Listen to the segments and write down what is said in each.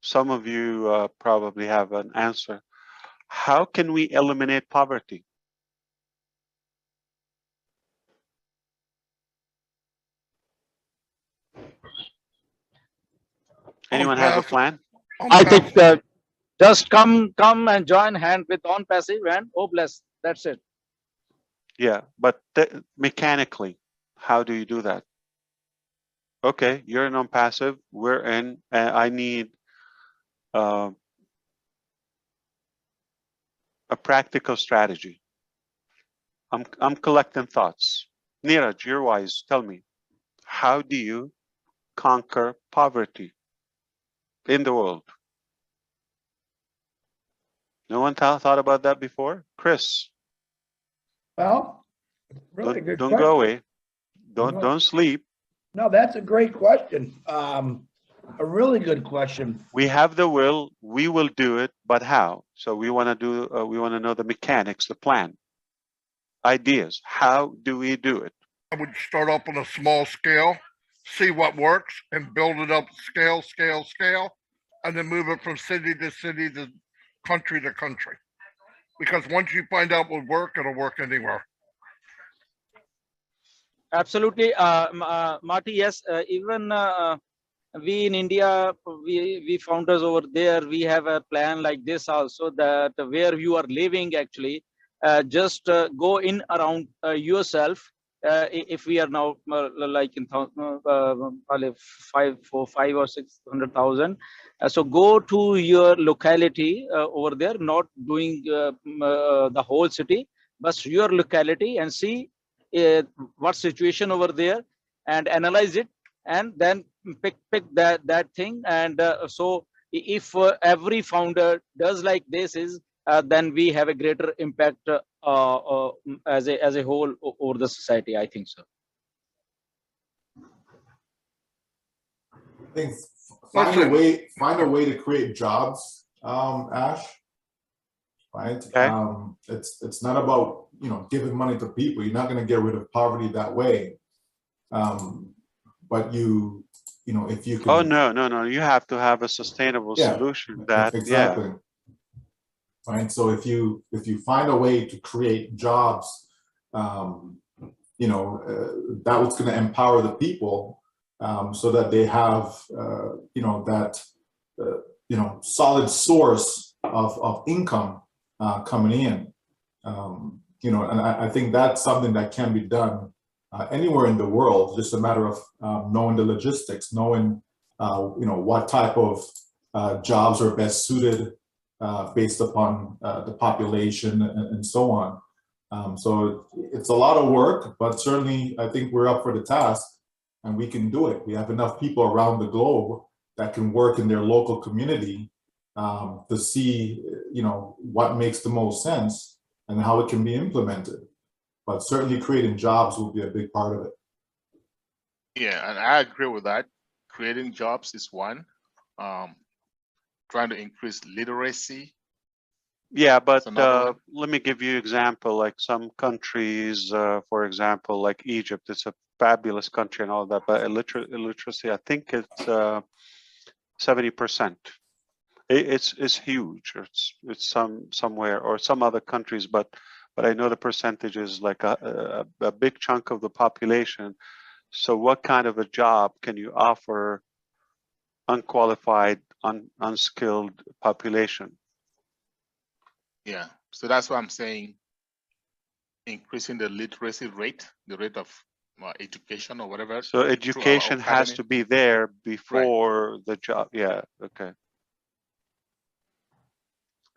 Some of you probably have an answer. How can we eliminate poverty? Anyone have a plan? I think just come and join hand with Onpassive and bless. That's it. Yeah, but mechanically, how do you do that? Okay, you're in Onpassive, we're in, I need a practical strategy. I'm collecting thoughts. Neeraj, you're wise. Tell me, how do you conquer poverty in the world? No one thought about that before? Chris? Well, really good Don't question. go away. Don't sleep. No, that's a great question. A really good question. We have the will, we will do it, but how? So we want to know the mechanics, the plan, ideas. How do we do it? I would start up on a small scale, see what works, and build it up scale, and then move it from city to city to country. Because once you find out what works, it'll work anywhere. Absolutely, Marty. Yes, even we in India, we founders over there, we have a plan like this also, that where you are living actually, just go in around yourself. If we are now like in five or 600,000, so go to your locality over there, not doing the whole city, but your locality, and see what situation over there, and analyze it, and then pick that thing. And so if every founder does like this, is then we have a greater impact as a whole over the society, I think so. I think find a way to create jobs, Ash. Right? Okay. It's not about giving money to people. You're not going to get rid of poverty that way. But if you can. Oh no! You have to have a sustainable solution. Exactly. Right. So if you find a way to create jobs, that was going to empower the people, so that they have that solid source of income coming in. And I think that's something that can be done anywhere in the world. Just a matter of knowing the logistics, knowing what type of jobs are best suited based upon the population and so on. So it's a lot of work, but certainly I think we're up for the task, and we can do it. We have enough people around the globe that can work in their local community to see what makes the most sense and how it can be implemented. But certainly creating jobs will be a big part of it. Yeah, and I agree with that. Creating jobs is one. Trying to increase literacy. Yeah, but let me give you an example. Like some countries, for example, like Egypt, it's a fabulous country and all that, but illiteracy, I think it's 70%. It's huge. It's somewhere, or some other countries, but I know the percentage is like a big chunk of the population. So what kind of a job can you offer unqualified, unskilled population? Yeah, so that's why I'm saying increasing the literacy rate, the rate of education or whatever. So education has to be there before the job. Yeah, okay.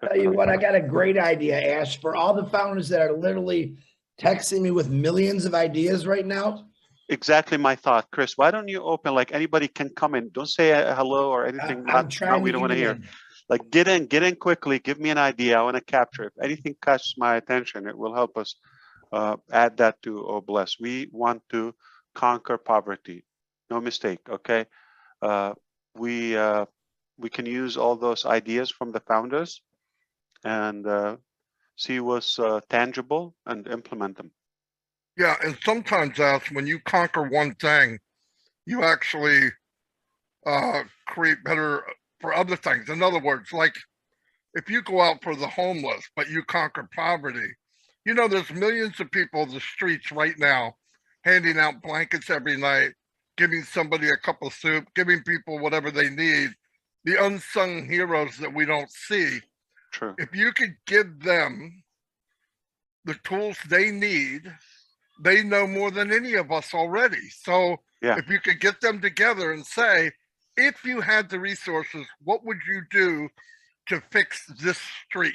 Tell you what, I got a great idea, Ash, for all the founders that are literally texting me with millions of ideas right now. Exactly my thought, Chris. Why don't you open, like anybody can come in? Don't say hello or anything. We don't want to hear. Like get in quickly. Give me an idea. I want to capture it. If anything catches my attention, it will help us add that to Oh Bless. We want to conquer poverty. No mistake. Okay. We can use all those ideas from the founders and see what's tangible and implement them. Yeah, and sometimes, Ash, when you conquer one thing, you actually create better for other things. In other words, like if you go out for the homeless, but you conquer poverty, you know, there's millions of people in the streets right now handing out blankets every night, giving somebody a cup of soup, giving people whatever they need. The unsung heroes that we don't see. True. If you could give them the tools they need, they know more than any of us already. So Yeah. if you could get them together and say, if you had the resources, what would you do to fix this street?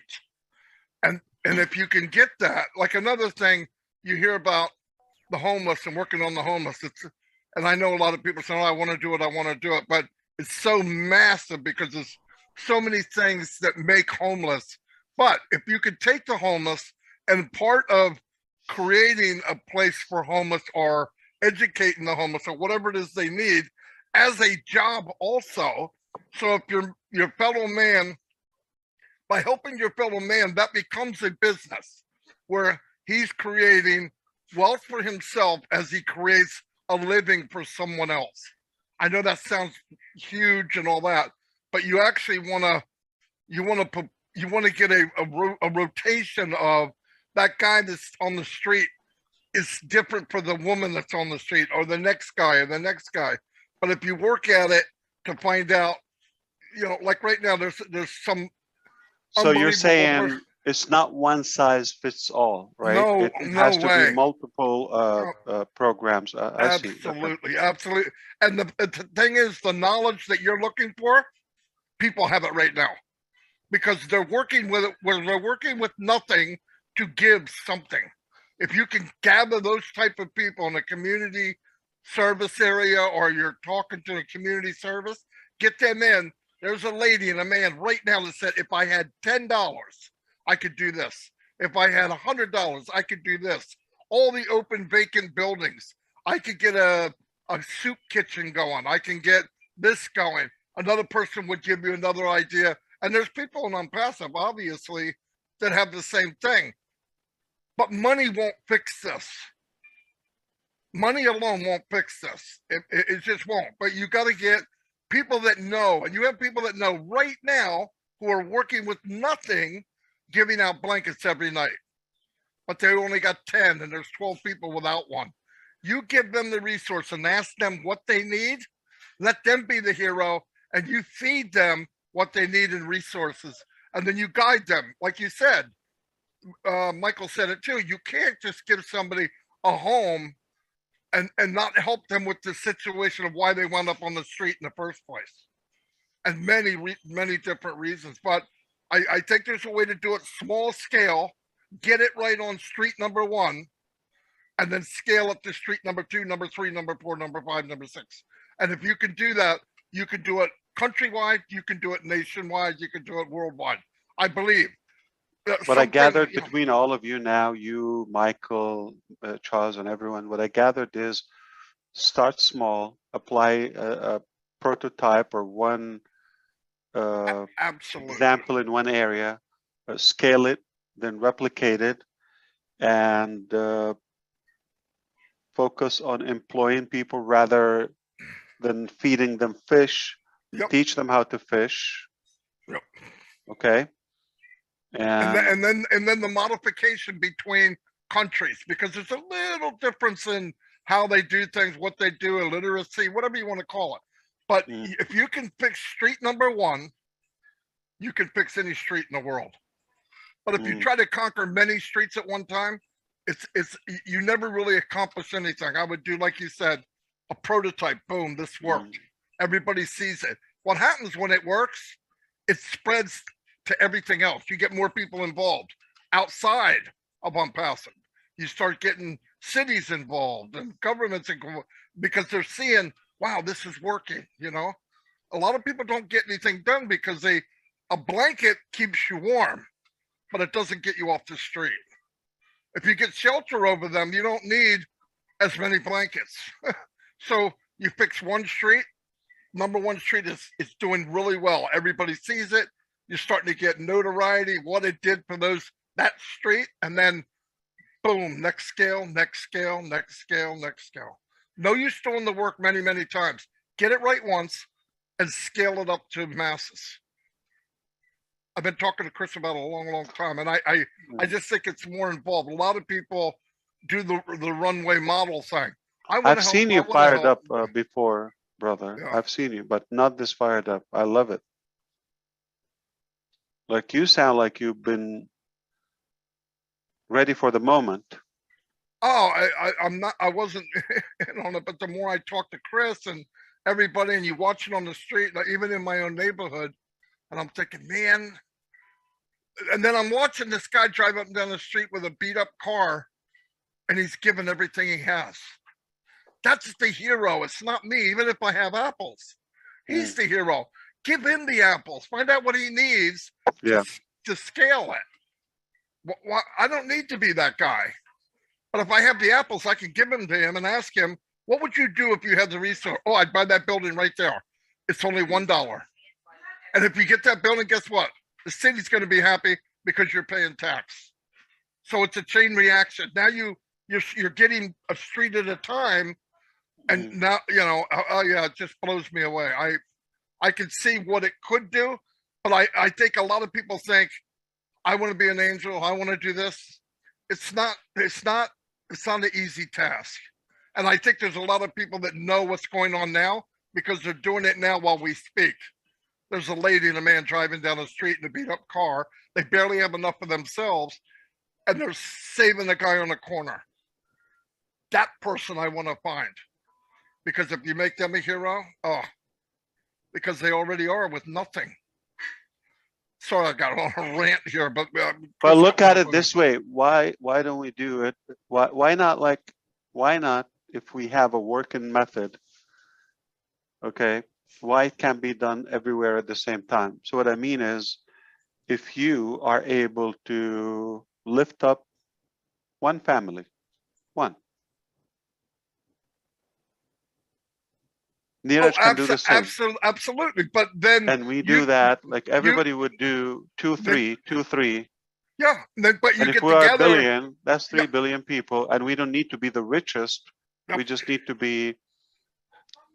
And if you can get that, like another thing you hear about the homeless and working on the homeless, and I know a lot of people say, oh, I want to do it, but it's so massive because there's so many things that make homeless. But if you could take the homeless, and part of creating a place for homeless or educating the homeless or whatever it is they need as a job also. So if your fellow man, by helping your fellow man, that becomes a business where he's creating wealth for himself as he creates a living for someone else. I know that sounds huge and all that, but you actually want to get a rotation of that guy that's on the street is different for the woman that's on the street or the next guy or the next guy. But if you work at it to find out, you know, like right now, there's some. So you're saying it's not one size fits all, right? No, it has to way. be multiple programs. I see. Absolutely, absolutely. And the thing is, the knowledge that you're looking for, people have it right now, because they're working with it, where they're working with nothing to give something. If you can gather those type of people in a community service area, or you're talking to a community service, get them in. There's a lady and a man right now that said, if I had $10, I could do this. If I had $100, I could do this. All the open vacant buildings, I could get a soup kitchen going. I can get this going. Another person would give you another idea. And there's people in Onpassive, obviously, that have the same thing. But money won't fix this. Money alone won't fix this. It just won't. But you got to get people that know, and you have people that know right now who are working with nothing, giving out blankets every night. But they only got 10 and there's 12 people without one. You give them the resource and ask them what they need. Let them be the hero, and you feed them what they need in resources. And then you guide them. Like you said, Michael said it too. You can't just give somebody a home and not help them with the situation of why they wound up on the street in the first place. And many different reasons. But I think there's a way to do it small scale, get it right on street number 1, and then scale up to street number 2, number 3, number 4, number 5, number 6. And if you can do that, you can do it countrywide, you can do it nationwide, you can do it worldwide. I believe. What I gathered between all of you now, you, Michael, Charles, and everyone, what I gathered is start small, apply a prototype or one example in one area, scale it, then replicate it, and focus on employing people rather than feeding them fish. Yep. Teach them how to fish. Yep. Okay. And then the modification between countries, because there's a little difference in how they do things, what they do, illiteracy, whatever you want to call it. But if you can fix street number 1, you can fix any street in the world. But if you try to conquer many streets at one time, it's you never really accomplish anything. I would do, like you said, a prototype. Boom, this worked. Everybody sees it. What happens when it works? It spreads to everything else. You get more people involved outside of Onpassive. You start getting cities involved and governments involved because they're seeing, wow, this is working. You know, a lot of people don't get anything done because a blanket keeps you warm, but it doesn't get you off the street. If you get shelter over them, you don't need as many blankets. So you fix one street. Number 1 street is doing really well. Everybody sees it. You're starting to get notoriety, what it did for that street, and then boom, next scale, next scale, next scale, next scale. No use doing the work many, many times. Get it right once, and scale it up to masses. I've been talking to Chris about it a long time, and I just think it's more involved. A lot of people do the runway model thing. I've seen you fired up before, brother. Yeah. I've seen you, but not this fired up. I love it. Like, you sound like you've been ready for the moment. Oh, I'm not. I wasn't in on it, but the more I talk to Chris and everybody, and you watch it on the street, like even in my own neighborhood, and I'm thinking, man. And then I'm watching this guy drive up and down the street with a beat up car, and he's giving everything he has. That's the hero. It's not me. Even if I have apples, he's the hero. Give him the apples. Find out what he needs to scale it. Well, I don't need to be that guy. But if I have the apples, I can give them to him and ask him, what would you do if you had the resource? Oh, I'd buy that building right there. It's only $1. And if you get that building, guess what? The city's going to be happy because you're paying tax. So it's a chain reaction. Now you're getting a street at a time. And now, you know, oh yeah, it just blows me away. I can see what it could do, but I think a lot of people think, I want to be an angel. I want to do this. It's not an easy task. And I think there's a lot of people that know what's going on now because they're doing it now while we speak. There's a lady and a man driving down the street in a beat up car. They barely have enough of themselves, and they're saving the guy on the corner. That person I want to find. Because if you make them a hero, because they already are with nothing. Sorry, I got on a rant here, but look at it this way. Why don't we do it? Why not if we have a working method? Okay, why it can't be done everywhere at the same time? So what I mean is, if you are able to lift up one family, Neeraj can do the same. Absolutely, but then and we do that. Like everybody would do two, three. Yeah, but you and get if we are together. a billion, that's 3 billion people, and we don't need to be the richest. We just need to be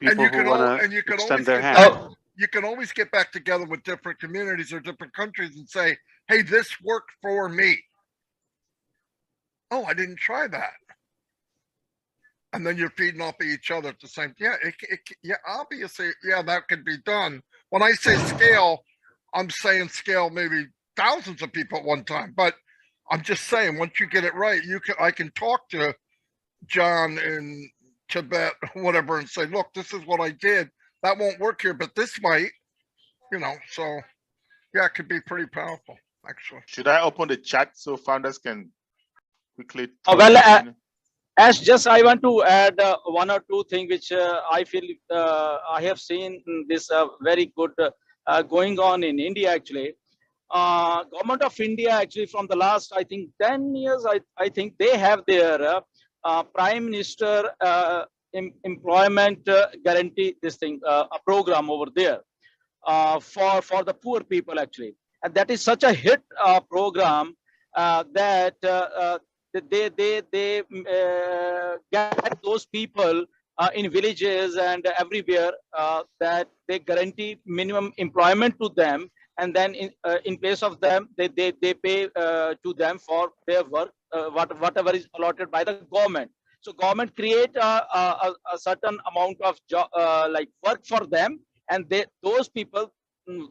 people who want to extend their hand. You can always get back together with different communities or different countries and say, "Hey, this worked for me." Oh, I didn't try that. And then you're feeding off of each other at the same time. Yeah, obviously, that could be done. When I say scale, I'm saying scale maybe thousands of people at one time. But I'm just saying, once you get it right, I can talk to John in Tibet, whatever, and say, look, this is what I did. That won't work here, but this might, so yeah, it could be pretty powerful, actually. Should I open the chat so founders can quickly? I want to add one or two things which I feel I have seen this very good going on in India actually. Government of India actually from the last, I think 10 years, I think they have their Prime Minister employment guarantee, this thing, a program over there for the poor people actually. And that is such a hit program that they get those people in villages and everywhere that they guarantee minimum employment to them, and then in place of them they pay to them for their work whatever is allotted by the government. So government create a certain amount of job like work for them, and those people,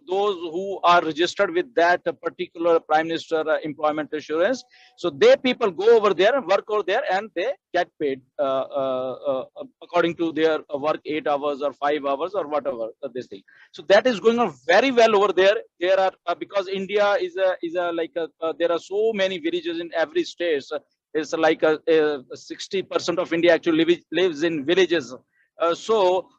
those who are registered with that particular Prime Minister employment assurance, so they people go over there and work over there, and they get paid according to their work, 8 hours or 5 hours or whatever this thing. So that is going on very well over there. There are because India is there are so many villages in every state. So it's like 60% of India actually lives in villages. So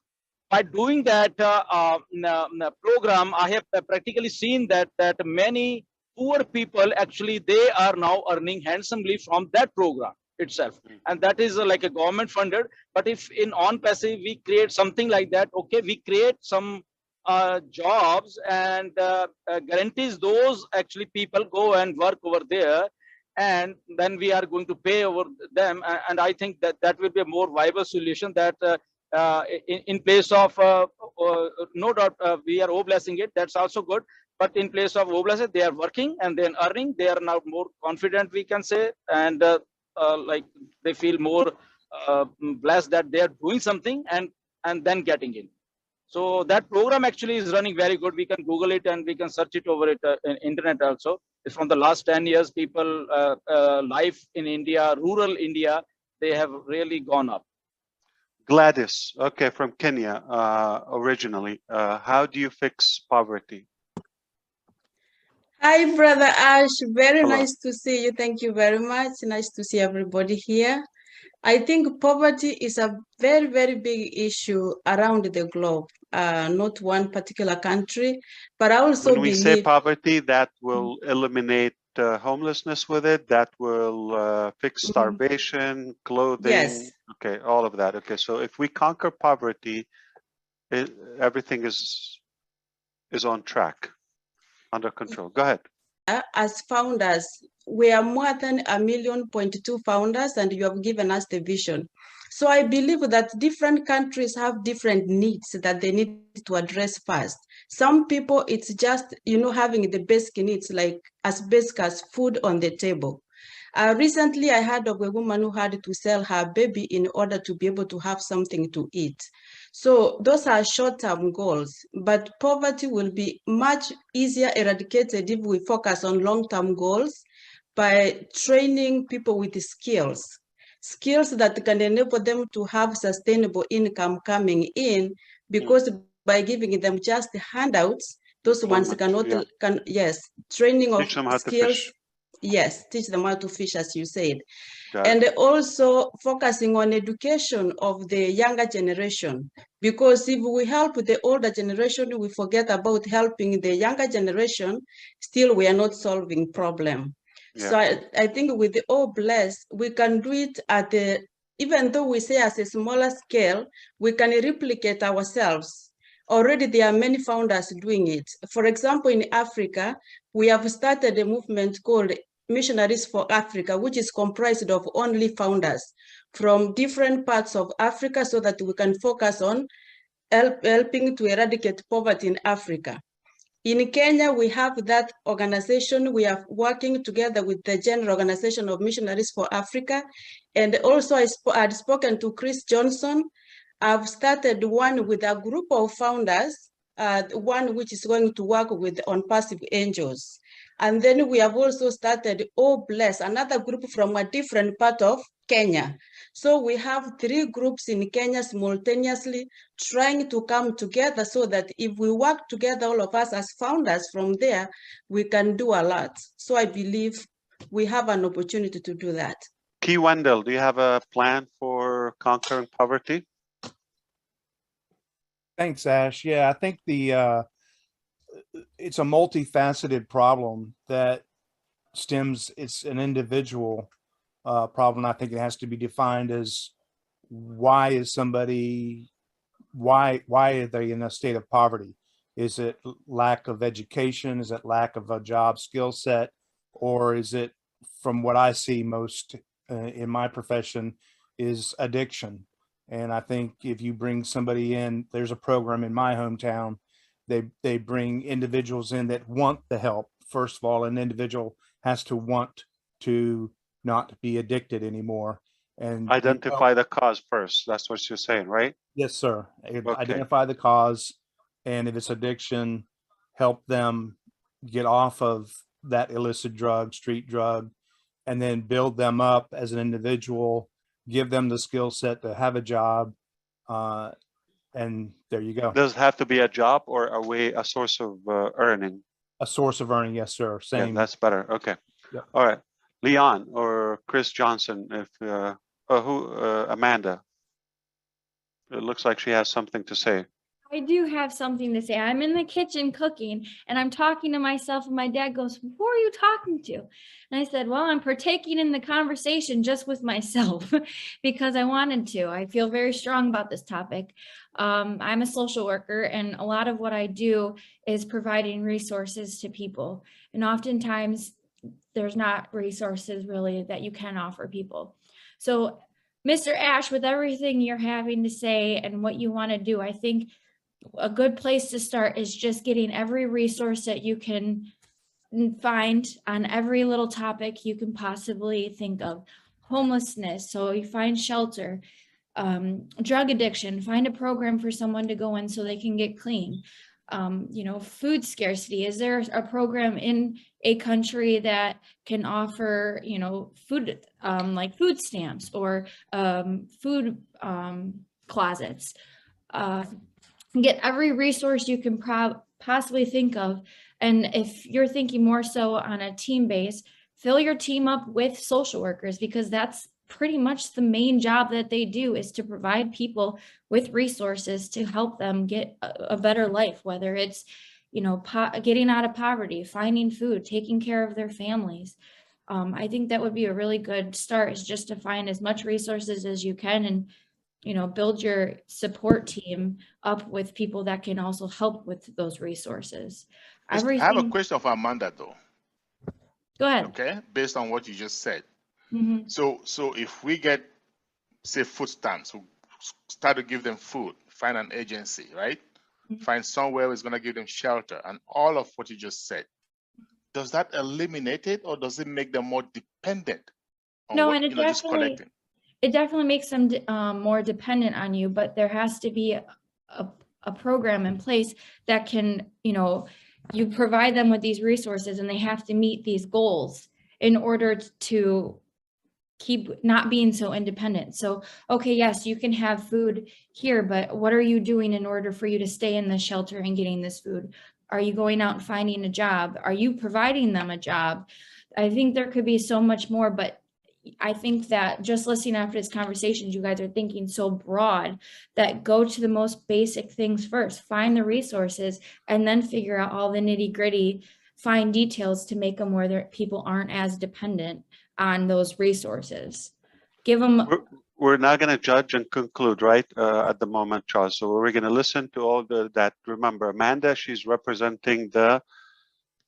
by doing that program, I have practically seen that many poor people actually they are now earning handsomely from that program itself, and that is like a government funded. But if in Onpassive we create something like that, okay, we create some jobs and guarantees those actually people go and work over there, and then we are going to pay over them, and I think that will be a more viable solution, that in place of no doubt we are blessing it. That's also good. But in place of blessing, they are working and then earning. They are now more confident, we can say, and like they feel more blessed that they are doing something and then getting in. So that program actually is running very good. We can Google it and we can search it over it in internet also. It's from the last 10 years, people life in India, rural India, they have really gone up. Gladys, okay, from Kenya originally. How do you fix poverty? Hi, Brother Ash. Very Hello. nice to see you. Thank you very much. Nice to see everybody here. I think poverty is a very, very big issue around the globe, not one particular country, but I also when we say believe poverty, that will eliminate homelessness with it, that will fix starvation, clothing. Yes. Okay, all of that. Okay, so if we conquer poverty, everything is on track, under control. Go ahead. As founders, we are more than 1.2 million founders, and you have given us the vision. So I believe that different countries have different needs that they need to address first. Some people, it's just, having the basic needs, like as basic as food on the table. Recently, I heard of a woman who had to sell her baby in order to be able to have something to eat. So those are short-term goals, but poverty will be much easier eradicated if we focus on long-term goals by training people with skills that can enable them to have sustainable income coming in, because by giving them just handouts, those ones cannot, training of Teach them how skills. to fish. Yes, teach them how to fish, as you said. Got and it. also focusing on education of the younger generation, because if we help the older generation, we forget about helping the younger generation, still we are not solving problem. Yeah. So I think with the All Blessed, we can do it at the, even though we say as a smaller scale, we can replicate ourselves. Already there are many founders doing it. For example, in Africa, we have started a movement called Missionaries for Africa, which is comprised of only founders from different parts of Africa, so that we can focus on helping to eradicate poverty in Africa. In Kenya, we have that organization. We are working together with the General Organization of Missionaries for Africa. And also I had spoken to Chris Johnson. I've started one with a group of founders, one which is going to work with Onpassive angels. And then we have also started Oh Bless, another group from a different part of Kenya. So we have 3 groups in Kenya simultaneously trying to come together, so that if we work together, all of us as founders from there, we can do a lot. So I believe we have an opportunity to do that. Key Wendell, do you have a plan for conquering poverty? Thanks, Ash. Yeah, I think it's a multifaceted problem that stems. It's an individual problem. I think it has to be defined as why are they in a state of poverty? Is it lack of education? Is it lack of a job skill set? Or is it, from what I see most in my profession, is addiction? And I think if you bring somebody in, there's a program in my hometown, they bring individuals in that want the help. First of all, an individual has to want to not be addicted anymore. And identify the cause first. That's what you're saying, right? Yes, sir. Okay. Identify the cause, and if it's addiction, help them get off of that illicit drug, street drug, and then build them up as an individual, give them the skill set to have a job, and there you go. Does it have to be a job or a source of earning? A source of earning, yes, sir. Same. Yeah, that's better. Okay. Yep. All right. Leon or Chris Johnson, if Amanda. It looks like she has something to say. I do have something to say. I'm in the kitchen cooking and I'm talking to myself, and my dad goes, "Who are you talking to?" And I said, "Well, I'm partaking in the conversation just with myself because I wanted to. I feel very strong about this topic. I'm a social worker, and a lot of what I do is providing resources to people. And oftentimes there's not resources really that you can offer people. So Mr. Ash, with everything you're having to say and what you want to do, I think a good place to start is just getting every resource that you can find on every little topic you can possibly think of. Homelessness, so you find shelter. Drug addiction, find a program for someone to go in so they can get clean. You know, food scarcity, is there a program in a country that can offer, you know, food, like food stamps or food closets? Get every resource you can possibly think of. And if you're thinking more so on a team base, fill your team up with social workers, because that's pretty much the main job that they do, is to provide people with resources to help them get a better life, whether it's, you know, getting out of poverty, finding food, taking care of their families. I think that would be a really good start, is just to find as much resources as you can, and, you know, build your support team up with people that can also help with those resources. I have a question for Amanda, though. Go ahead. Okay, based on what you just said. Mm-hmm. So if we get, say, food stamps, we start to give them food, find an agency, right? Mm-hmm. Find somewhere who's going to give them shelter, and all of what you just said, does that eliminate it, or does it make them more dependent on no, what, and it definitely, just collecting? It definitely makes them more dependent on you, but there has to be a program in place that can, you know, you provide them with these resources, and they have to meet these goals in order to keep not being so independent. So, okay, yes, you can have food here, but what are you doing in order for you to stay in the shelter and getting this food? Are you going out and finding a job? Are you providing them a job? I think there could be so much more, but I think that just listening after this conversation, you guys are thinking so broad that go to the most basic things first, find the resources, and then figure out all the nitty gritty, fine details to make them where people aren't as dependent on those resources. Give them. We're not going to judge and conclude, right, at the moment, Charles. So we're going to listen to all that. Remember, Amanda, she's representing the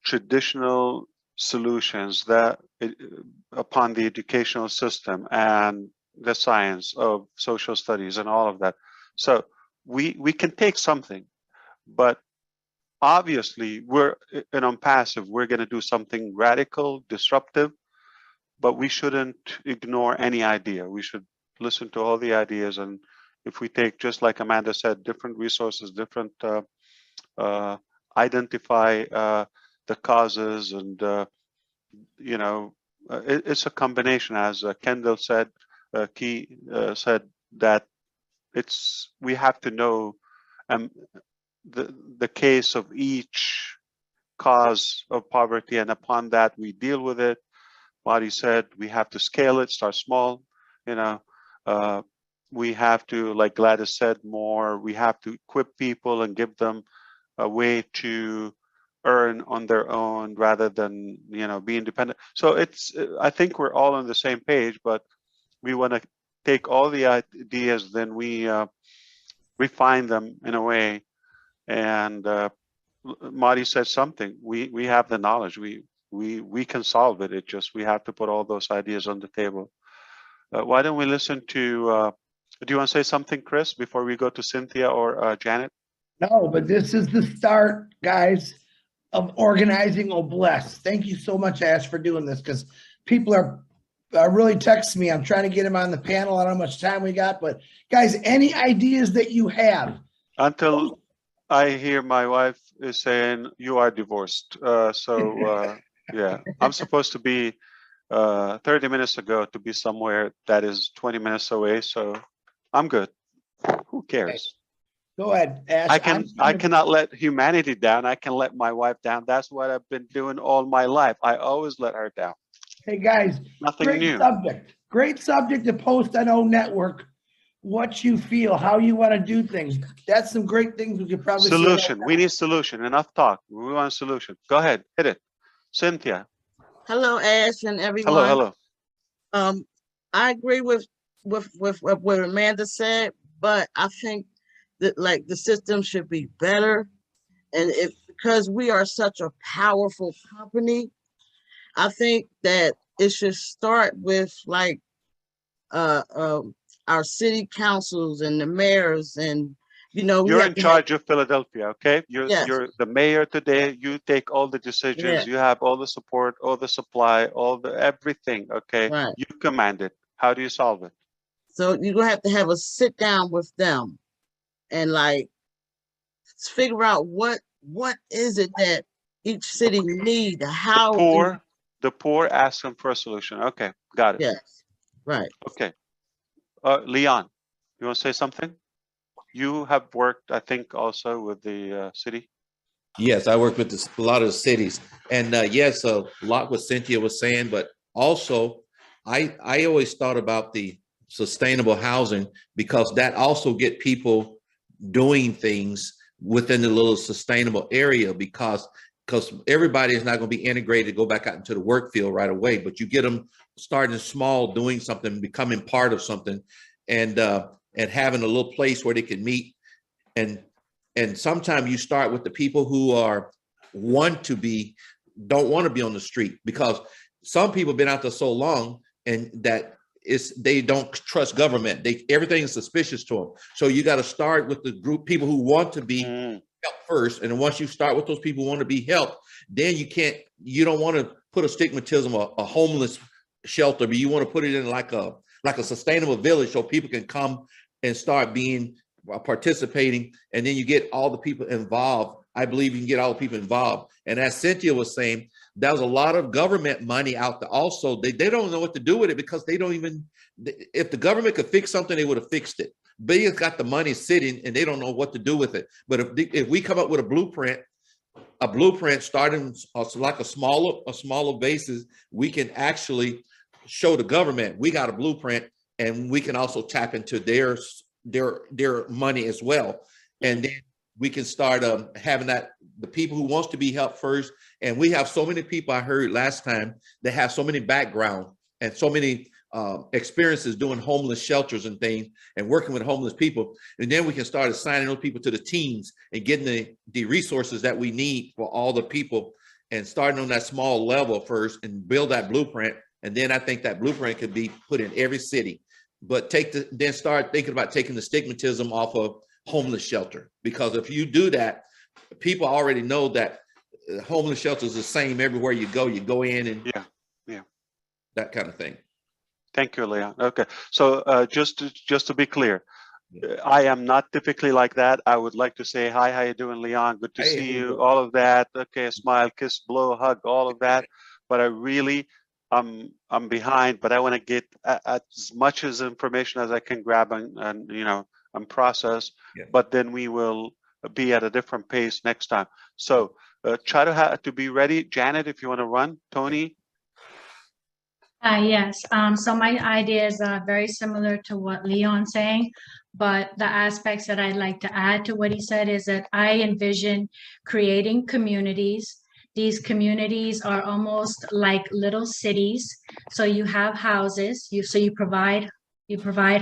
traditional solutions that upon the educational system and the science of social studies and all of that. So we can take something, but obviously we're in Onpassive, we're going to do something radical, disruptive, but we shouldn't ignore any idea. We should listen to all the ideas, and if we take, just like Amanda said, different resources, different identify the causes, and you know, it's a combination, as Kendall said, Key said, that we have to know the case of each cause of poverty, and upon that we deal with it. Marty said we have to scale it, start small, you know. We have to, like Gladys said, we have to equip people and give them a way to earn on their own rather than, you know, be independent. So I think we're all on the same page, but we want to take all the ideas, then we refine them in a way. And Marty said something, we have the knowledge, we can solve it. We have to put all those ideas on the table. Why don't we listen to, do you want to say something, Chris, before we go to Cynthia or Janet? No, but this is the start, guys, of organizing Obless. Thank you so much, Ash, for doing this, because people are really texting me. I'm trying to get him on the panel. I don't know how much time we got, but guys, any ideas that you have? Until I hear my wife is saying you are divorced. Yeah, I'm supposed to be 30 minutes ago to be somewhere that is 20 minutes away. So I'm good. Who cares? Go ahead, Ash. I cannot let humanity down. I can let my wife down. That's what I've been doing all my life. I always let her down. Hey guys, nothing new. Great subject to post on O Network. What you feel, how you want to do things. That's some great things we could probably solution. We need solution. Enough talk. We want a solution. Go ahead, hit it, Cynthia. Hello, Ash and everyone. Hello. I agree with what Amanda said, but I think that like the system should be better, and because we are such a powerful company, I think that it should start with like our city councils and the mayors, and you're in charge of Philadelphia, okay? You're Yes. you're the mayor today. You take all the decisions. Yeah. You have all the support, all the supply, all the everything, okay? Right. You command it. How do you solve it? So you're gonna have to have a sit down with them and like figure out what is it that each city need, how The poor ask them for a solution. Okay, got it. Yes, right. Okay. Leon, you want to say something? You have worked, I think, also with the city. Yes, I work with a lot of cities, and yes, a lot what Cynthia was saying, but also I always thought about the sustainable housing because that also get people doing things within the little sustainable area because everybody is not going to be integrated to go back out into the work field right away, but you get them starting small, doing something, becoming part of something, and having a little place where they can meet. And sometimes you start with the people who don't want to be on the street, because some people have been out there so long and that they don't trust government. Everything is suspicious to them. So you got to start with the group people who want to be helped first. And once you start with those people who want to be helped, then you don't want to put a stigmatism, a homeless shelter, but you want to put it in like a sustainable village so people can come and start participating, and then you get all the people involved. I believe you can get all the people involved. And as Cynthia was saying, there's a lot of government money out there also. They don't know what to do with it because they don't even, if the government could fix something, they would have fixed it. They just got the money sitting and they don't know what to do with it. But if we come up with a blueprint starting like a smaller basis, we can actually show the government we got a blueprint, and we can also tap into their money as well. And then we can start having the people who wants to be helped first. And we have so many people, I heard last time, that have so many background and so many experiences doing homeless shelters and things and working with homeless people. And then we can start assigning those people to the teams and getting the resources that we need for all the people, and starting on that small level first and build that blueprint. And then I think that blueprint could be put in every city. But then start thinking about taking the stigmatism off of homeless shelter, because if you do that, people already know that homeless shelter is the same everywhere you go. You go in and that kind of thing. Thank you, Leon. Okay, so just to be clear, I am not typically like that. I would like to say hi, how you doing, Leon? Good to see you. All of that. Okay, a smile, kiss, blow, hug, all of that. But I really, I'm behind. But I want to get as much as information as I can grab and process. Yeah. But then we will be at a different pace next time. So try to be ready. Janet, if you want to run. Tony. Yes. So my ideas are very similar to what Leon's saying, but the aspects that I'd like to add to what he said is that I envision creating communities. These communities are almost like little cities. So you have houses, you provide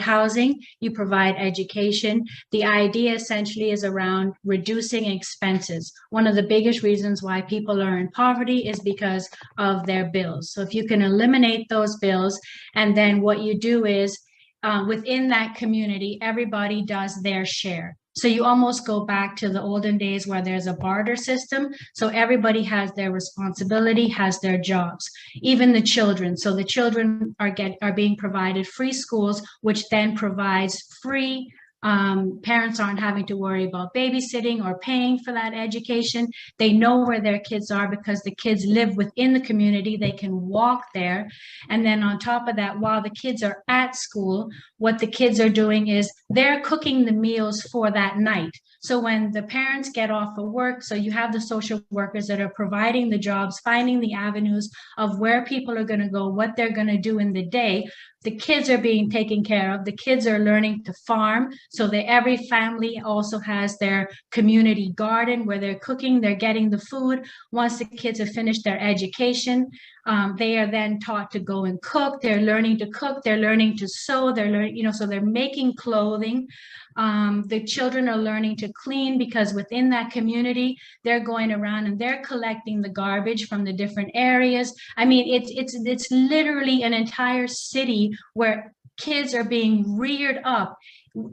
housing, you provide education. The idea essentially is around reducing expenses. One of the biggest reasons why people are in poverty is because of their bills. So if you can eliminate those bills, and then what you do is within that community, everybody does their share. So you almost go back to the olden days where there's a barter system. So everybody has their responsibility, has their jobs, even the children. So the children are being provided free schools, which then provides free, parents aren't having to worry about babysitting or paying for that education. They know where their kids are because the kids live within the community. They can walk there. And then on top of that, while the kids are at school, what the kids are doing is they're cooking the meals for that night. So when the parents get off of work, so you have the social workers that are providing the jobs, finding the avenues of where people are going to go, what they're going to do in the day. The kids are being taken care of. The kids are learning to farm, so that every family also has their community garden where they're cooking, they're getting the food. Once the kids have finished their education, they are then taught to go and cook. They're learning to cook, they're learning to sew, they're learning, so they're making clothing. The children are learning to clean because within that community, they're going around and they're collecting the garbage from the different areas. I mean, it's literally an entire city where kids are being reared up.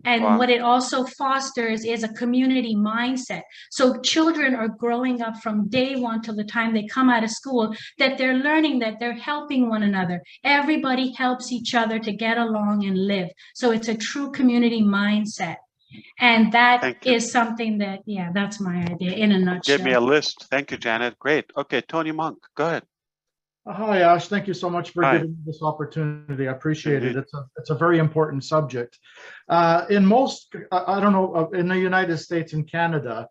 And Wow. what it also fosters is a community mindset. So children are growing up from day one till the time they come out of school, that they're learning that they're helping one another. Everybody helps each other to get along and live. So it's a true community mindset. And that is something that, yeah, that's my idea in a nutshell. Give me a list. Thank you, Janet. Great. Okay, Tony Monk, go ahead. Hi, Ash. Thank you so much for Hi. giving me this opportunity. I appreciate Indeed. it. It's a very important subject. In most, I don't know, in the United States and Canada,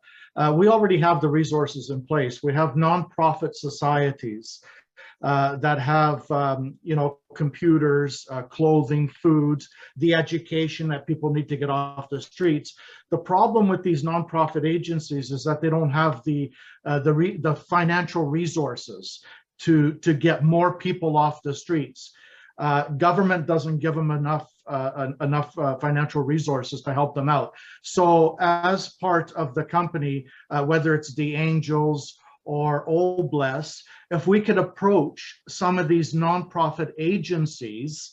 we already have the resources in place. We have nonprofit societies that have, you know, computers, clothing, food, the education that people need to get off the streets. The problem with these nonprofit agencies is that they don't have the financial resources to get more people off the streets. Government doesn't give them enough financial resources to help them out. So as part of the company, whether it's the Angels or Old Bless, if we could approach some of these nonprofit agencies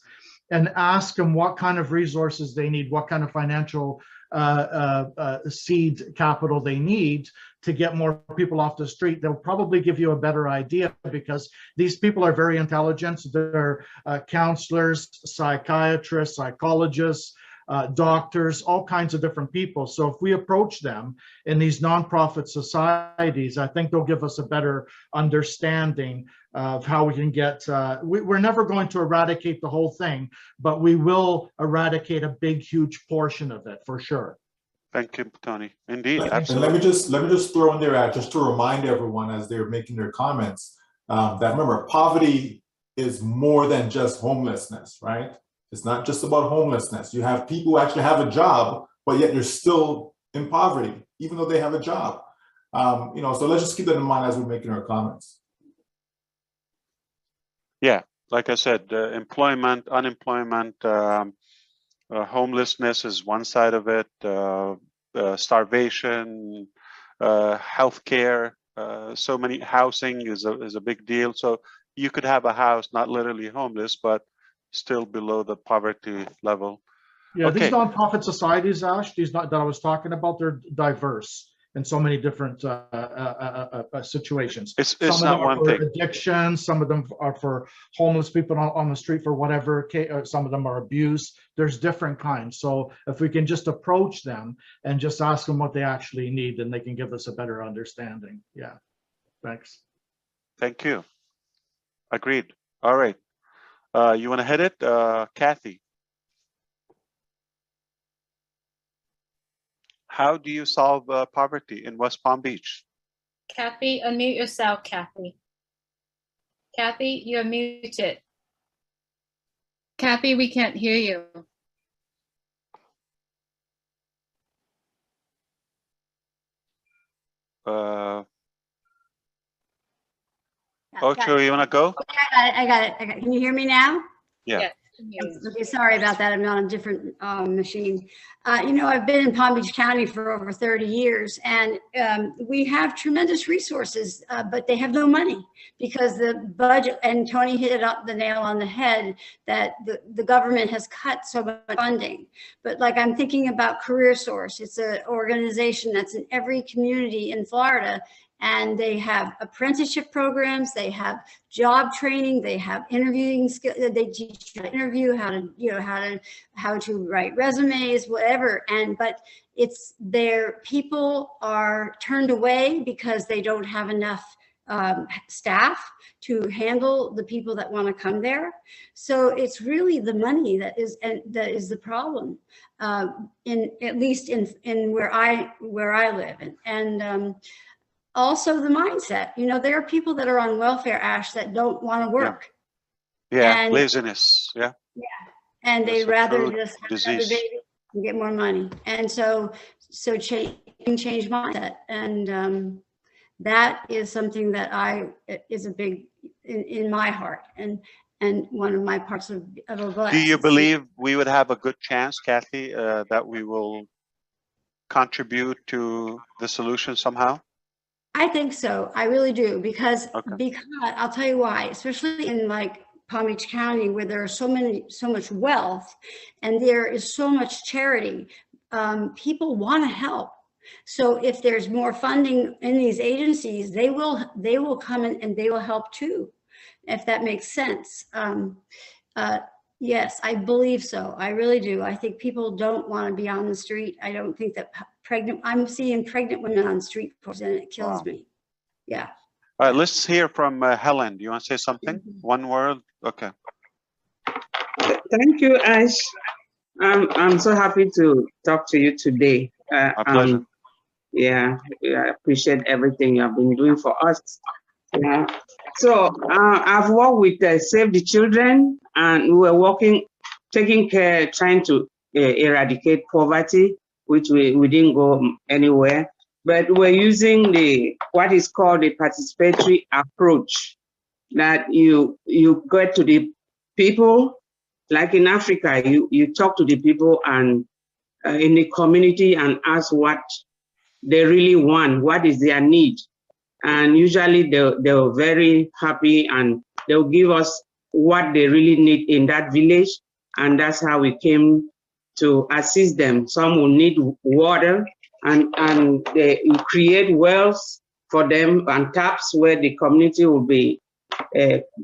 and ask them what kind of resources they need, what kind of financial seed capital they need to get more people off the street, they'll probably give you a better idea, because these people are very intelligent. They're counselors, psychiatrists, psychologists, doctors, all kinds of different people. So if we approach them in these nonprofit societies, I think they'll give us a better understanding of how we can get, we're never going to eradicate the whole thing, but we will eradicate a big, huge portion of it for sure. Thank you, Tony. Indeed, And absolutely. let me just throw in there, just to remind everyone as they're making their comments, that remember, poverty is more than just homelessness, right? It's not just about homelessness. You have people who actually have a job, but yet they're still in poverty, even though they have a job. You know, so let's just keep that in mind as we're making our comments. Yeah, like I said, employment, unemployment, homelessness is one side of it, starvation, healthcare, so many, housing is a big deal. So you could have a house, not literally homeless, but still below the poverty level. Yeah, Okay. these nonprofit societies, Ash, these that I was talking about, they're diverse in so many different situations. It's some of not them are one for thing. addiction, some of them are for homeless people on the street for whatever, some of them are abuse. There's different kinds. So if we can just approach them and just ask them what they actually need, then they can give us a better understanding. Yeah, thanks. Thank you. Agreed. All right. You want to hit it, Kathy? How do you solve poverty in West Palm Beach? Kathy, unmute yourself, Kathy. Kathy, you're muted. Kathy, we can't hear you. Ocho, you want to go? I got it. Can you hear me now? Yeah. Yes. Okay, sorry about that. I'm on a different machine. You know, I've been in Palm Beach County for over 30 years, and we have tremendous resources, but they have no money because the budget, and Tony hit the nail on the head, that the government has cut so much funding. But like, I'm thinking about Career Source. It's an organization that's in every community in Florida, and they have apprenticeship programs, they have job training, they have interviewing skills, they teach you how to interview, how to, you know, how to write resumes, whatever. But it's their people are turned away because they don't have enough staff to handle the people that want to come there. So it's really the money that is the problem, at least in where I live. And also the mindset, you know, there are people that are on welfare, Ash, that don't want to work. Yeah, And, laziness. Yeah. Yeah, and they rather just have another baby and get more money. And so change mindset, and that is something that is a big in my heart, and one of my parts of a blessing. Do you believe we would have a good chance, Kathy, that we will contribute to the solution somehow? I think so. I really do, because I'll tell you why, especially in like Palm Beach County, where there are so much wealth and there is so much charity. People want to help. So if there's more funding in these agencies, they will come in and they will help too, if that makes sense. Yes, I believe so. I really do. I think people don't want to be on the street. I don't think that I'm seeing pregnant women on street corners, and it kills me. Yeah. All right, let's hear from Helen. Do you want to say something? One word? Okay. Thank you, Ash. I'm so happy to talk to you today. My pleasure. Yeah, I appreciate everything you have been doing for us. Yeah. So I've worked with Save the Children, and we were taking care, trying to eradicate poverty, which we didn't go anywhere. But we're using what is called the participatory approach, that you get to the people, like in Africa, you talk to the people and in the community and ask what they really want, what is their need. And usually they're very happy and they'll give us what they really need in that village. And that's how we came to assist them. Some will need water, and they create wells for them and taps where the community will be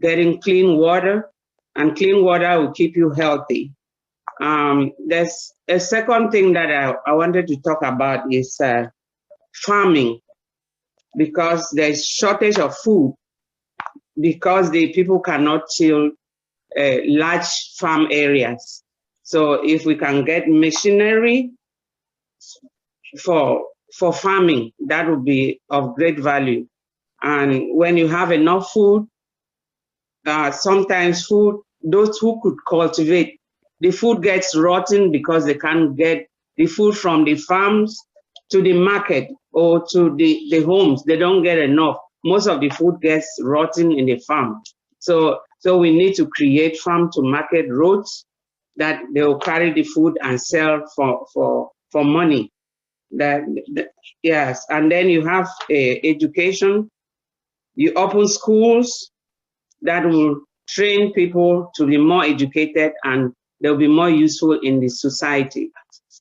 getting clean water, and clean water will keep you healthy. There's a second thing that I wanted to talk about is farming, because there's shortage of food because the people cannot till large farm areas. So if we can get machinery for farming, that would be of great value. And when you have enough food, sometimes those who could cultivate, the food gets rotten because they can't get the food from the farms to the market or to the homes. They don't get enough. Most of the food gets rotten in the farm. So we need to create farm to market roads that they will carry the food and sell for money. Yes, and then you have education. You open schools that will train people to be more educated, and they'll be more useful in the society.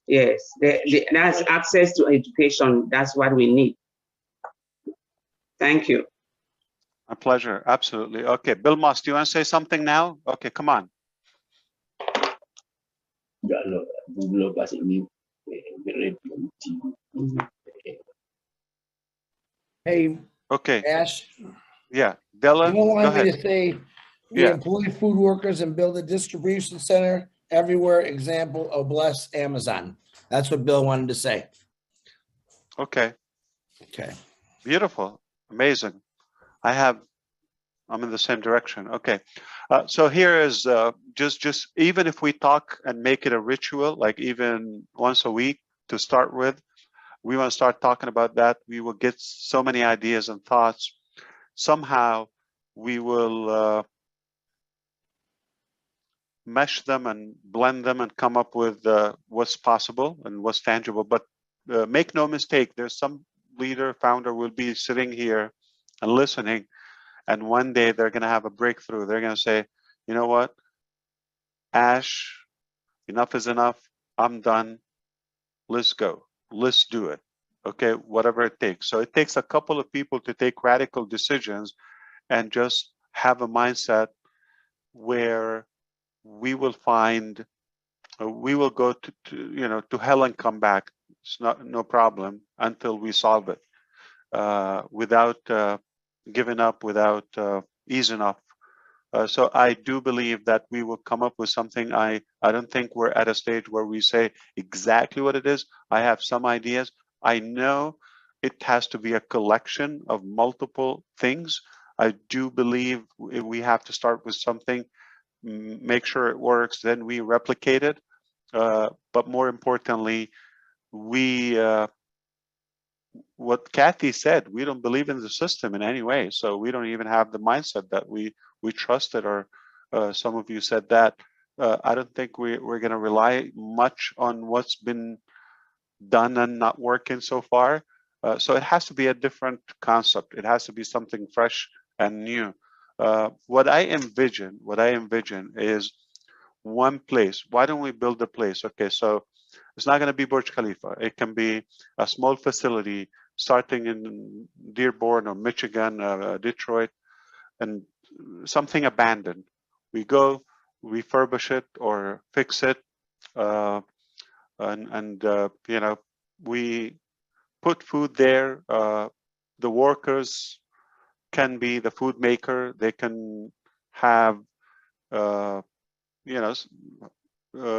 Yes, that's access to education. That's what we need. Thank you. A pleasure. Absolutely. Okay, Bill Moss, do you want to say something now? Okay, come on. Hey. Okay. Ash. Yeah, Della. You don't want go me ahead. to say we employ food workers and build a distribution center everywhere. Example, bless Amazon. That's what Bill wanted to say. Okay. Okay. Beautiful. Amazing. I'm in the same direction. Okay. So here is just even if we talk and make it a ritual, like even once a week to start with, we want to start talking about that. We will get so many ideas and thoughts. Somehow we will mesh them and blend them and come up with what's possible and what's tangible. But make no mistake, there's some leader, founder will be sitting here and listening, and one day they're going to have a breakthrough. They're going to say, you know what, Ash, enough is enough. I'm done. Let's go. Let's do it. Okay, whatever it takes. So it takes a couple of people to take radical decisions and just have a mindset where we will find, we will go to hell and come back. It's no problem until we solve it without giving up, without easing up. So I do believe that we will come up with something. I don't think we're at a stage where we say exactly what it is. I have some ideas. I know it has to be a collection of multiple things. I do believe we have to start with something, make sure it works, then we replicate it. But more importantly, what Kathy said, we don't believe in the system in any way. So we don't even have the mindset that we trust it, or some of you said that. I don't think we're going to rely much on what's been done and not working so far. So it has to be a different concept. It has to be something fresh and new. What I envision is one place. Why don't we build a place? Okay, so it's not going to be Burj Khalifa. It can be a small facility starting in Dearborn or Michigan, Detroit, and something abandoned. We go refurbish it or fix it, and you know, we put food there. The workers can be the food maker. They can have you know,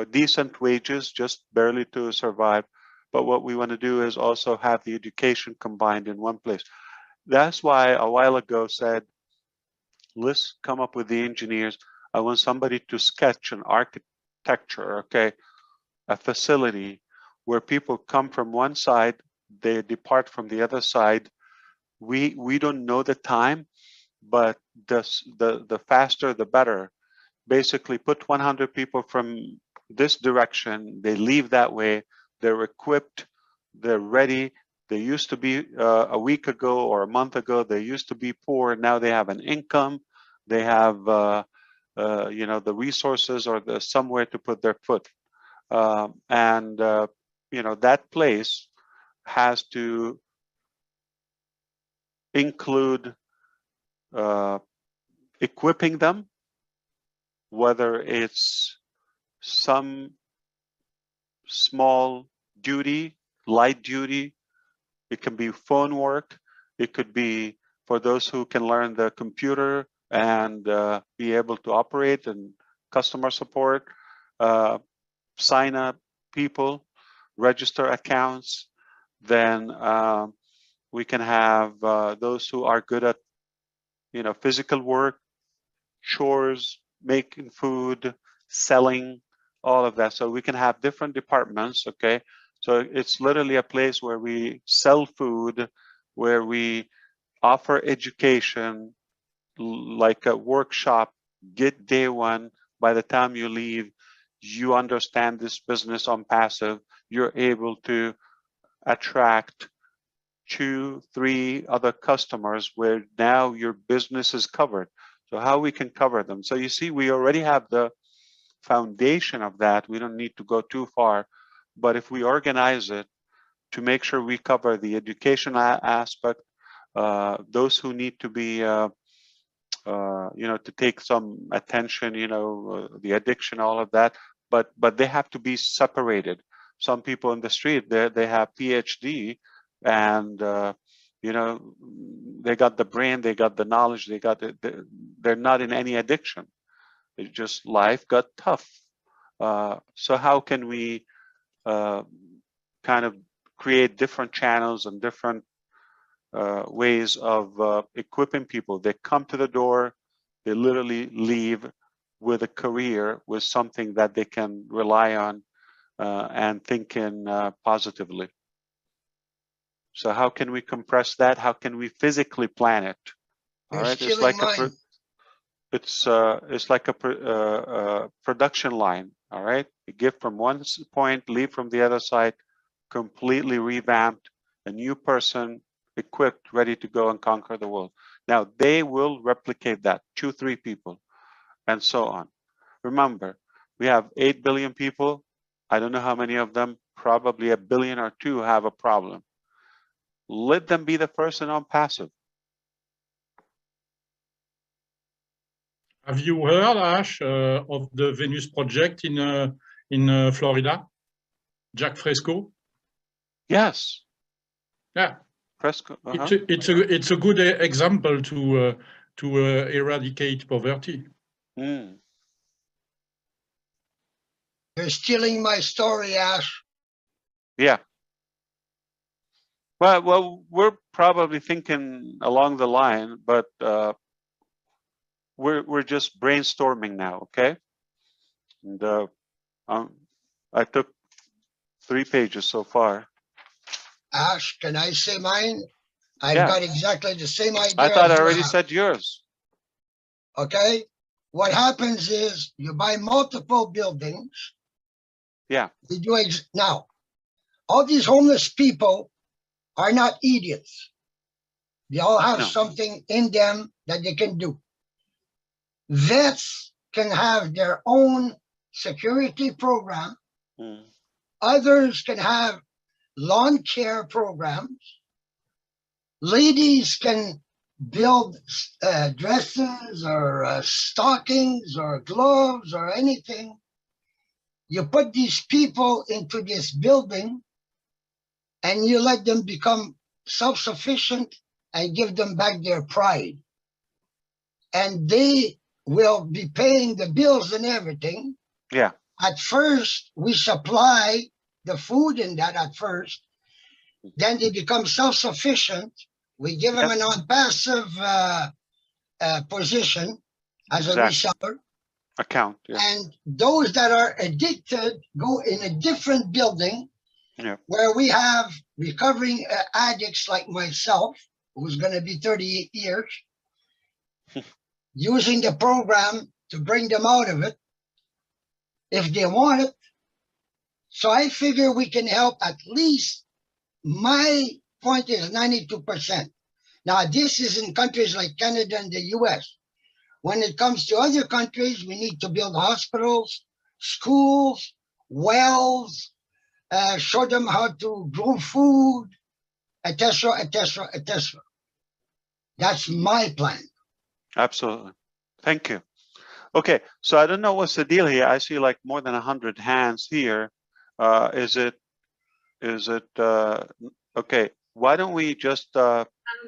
decent wages, just barely to survive. But what we want to do is also have the education combined in one place. That's why a while ago said, let's come up with the engineers. I want somebody to sketch an architecture, okay, a facility where people come from one side, they depart from the other side. We don't know the time, but the faster the better. Basically put 100 people from this direction, they leave that way, they're equipped, they're ready. They used to be a week ago or a month ago, they used to be poor, now they have an income, they have you know, the resources or the somewhere to put their foot. And you know, that place has to include equipping them, whether it's some small duty, light duty, it can be phone work, it could be for those who can learn the computer and be able to operate, and customer support, sign up people, register accounts. Then we can have those who are good at, you know, physical work, chores, making food, selling, all of that. So we can have different departments, okay? So it's literally a place where we sell food, where we offer education, like a workshop, get day one. By the time you leave, you understand this business Onpassive, you're able to attract 2, 3 other customers where now your business is covered. So how we can cover them. So you see, we already have the foundation of that. We don't need to go too far, but if we organize it to make sure we cover the education aspect, those who need to be, you know, to take some attention, you know, the addiction, all of that, but they have to be separated. Some people in the street, they have PhD, and you know, they got the brain, they got the knowledge, they got they're not in any addiction. It's just life got tough. So how can we kind of create different channels and different ways of equipping people? They come to the door, they literally leave with a career, with something that they can rely on and thinking positively. So how can we compress that? How can we physically plan it? All right, it's like it's like a production line. All right, you give from one point, leave from the other side, completely revamped, a new person, equipped, ready to go and conquer the world. Now they will replicate that, 2, 3 people, and so on. Remember, we have 8 billion people. I don't know how many of them, probably 1 billion or 2 have a problem. Let them be the first and Onpassive. Have you heard, Ash, of the Venus project in Florida? Jack Fresco? Yes. Yeah. Fresco. It's a good example to eradicate poverty. Mm. You're stealing my story, Ash. Yeah. Well, we're probably thinking along the line, but we're just brainstorming now, okay? And I took 3 pages so far. Ash, can I say mine? I've Yeah. got exactly the same idea. I thought I as you already have. said yours. Okay. What happens is you buy multiple buildings. Yeah. You do now. All these homeless people are not idiots. They all have something in them that they can do. Vets can have their own security program. Others can have lawn care programs. Ladies can build dresses or stockings or gloves or anything. You put these people into this building and you let them become self-sufficient and give them back their pride. And they will be paying the bills and everything. Yeah. At first, we supply the food in that at first. Then they become self-sufficient. We give them an Onpassive position as a reseller. Account. Yeah. And those that are addicted go in a different building where we have recovering addicts like myself, who's going to be 38 years, using the program to bring them out of it if they want it. So I figure we can help at least, my point is 92%. Now, this is in countries like Canada and the US. When it comes to other countries, we need to build hospitals, schools, wells, show them how to grow food, etc., etc., etc. That's my plan. Absolutely. Thank you. Okay, so I don't know what's the deal here. I see like more than 100 hands here. Is it okay? Why don't we just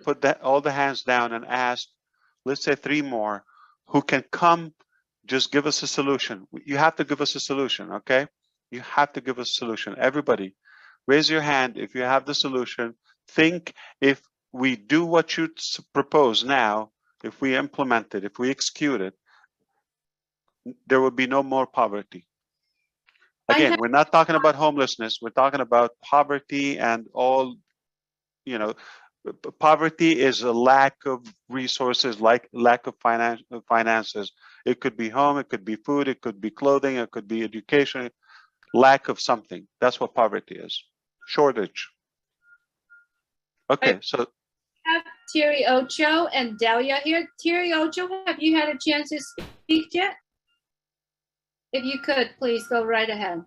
put all the hands down and ask, let's say 3 more, who can come, just give us a solution. You have to give us a solution, okay? You have to give us a solution. Everybody, raise your hand if you have the solution. Think if we do what you propose now, if we implement it, if we execute it, there will be no more poverty. Again, we're not talking about homelessness. We're talking about poverty and all, you know, poverty is a lack of resources, like lack of finances. It could be home, it could be food, it could be clothing, it could be education, lack of something. That's what poverty is. Shortage. Okay, so have Thierry Ocho and Delia here. Thierry Ocho, have you had a chance to speak yet? If you could, please go right ahead.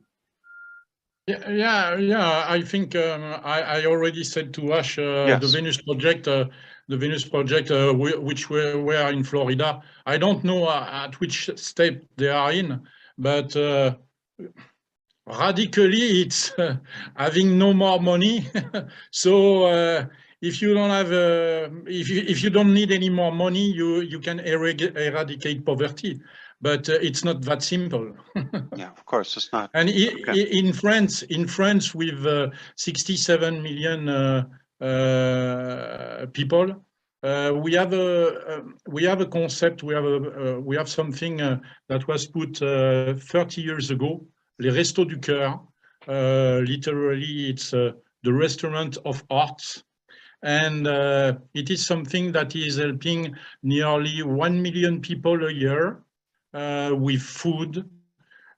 Yeah. I think I already said to Ash the Venus project, which were in Florida. I don't know at which step they are in, but radically, it's having no more money. So if you don't have, if you don't need any more money, you can eradicate poverty. But it's not that simple. Yeah, of course, it's not. And in France, with 67 million people, we have a concept. We have something that was put 30 years ago. Les Restos du Cœur. Literally, it's the restaurant of arts. And it is something that is helping nearly 1 million people a year with food.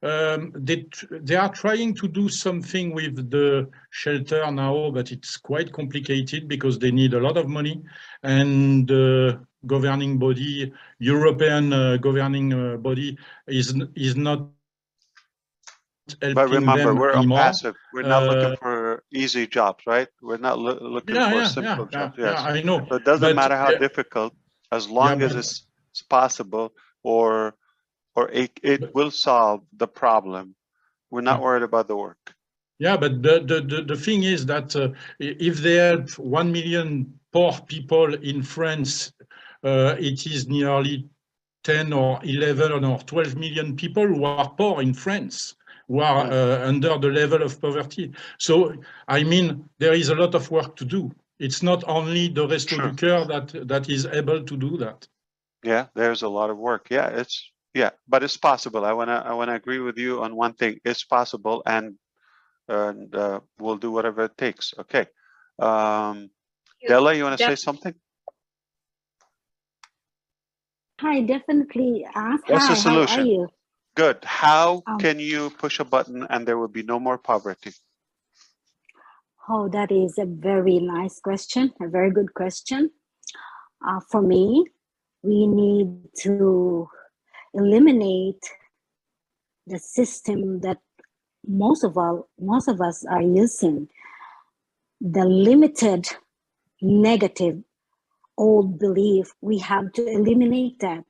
They are trying to do something with the shelter now, but it's quite complicated because they need a lot of money. And the governing body, European governing body, is not helping. But remember, them we're anymore. Onpassive. We're not looking for easy jobs, right? We're not looking for simple jobs. Yes, I know. So it doesn't matter how difficult, as long as it's possible, or it will solve the problem. We're not worried about the work. Yeah, but the thing is that if they help 1 million poor people in France, it is nearly 10 or 11 or 12 million people who are poor in France, who are under the level of poverty. So, I mean, there is a lot of work to do. It's not only the Resto du Cœur that is able to do that. Yeah, there's a lot of work. Yeah, but it's possible. I wanna agree with you on one thing. It's possible, and we'll do whatever it takes. Okay, Della, you want to say something? Hi, definitely. What's the Hi, solution? how are you? Good. How can you push a button and there will be no more poverty? Oh, that is a very nice question, a very good question. For me, we need to eliminate the system that most of us are using, the limited negative old belief. We have to eliminate that.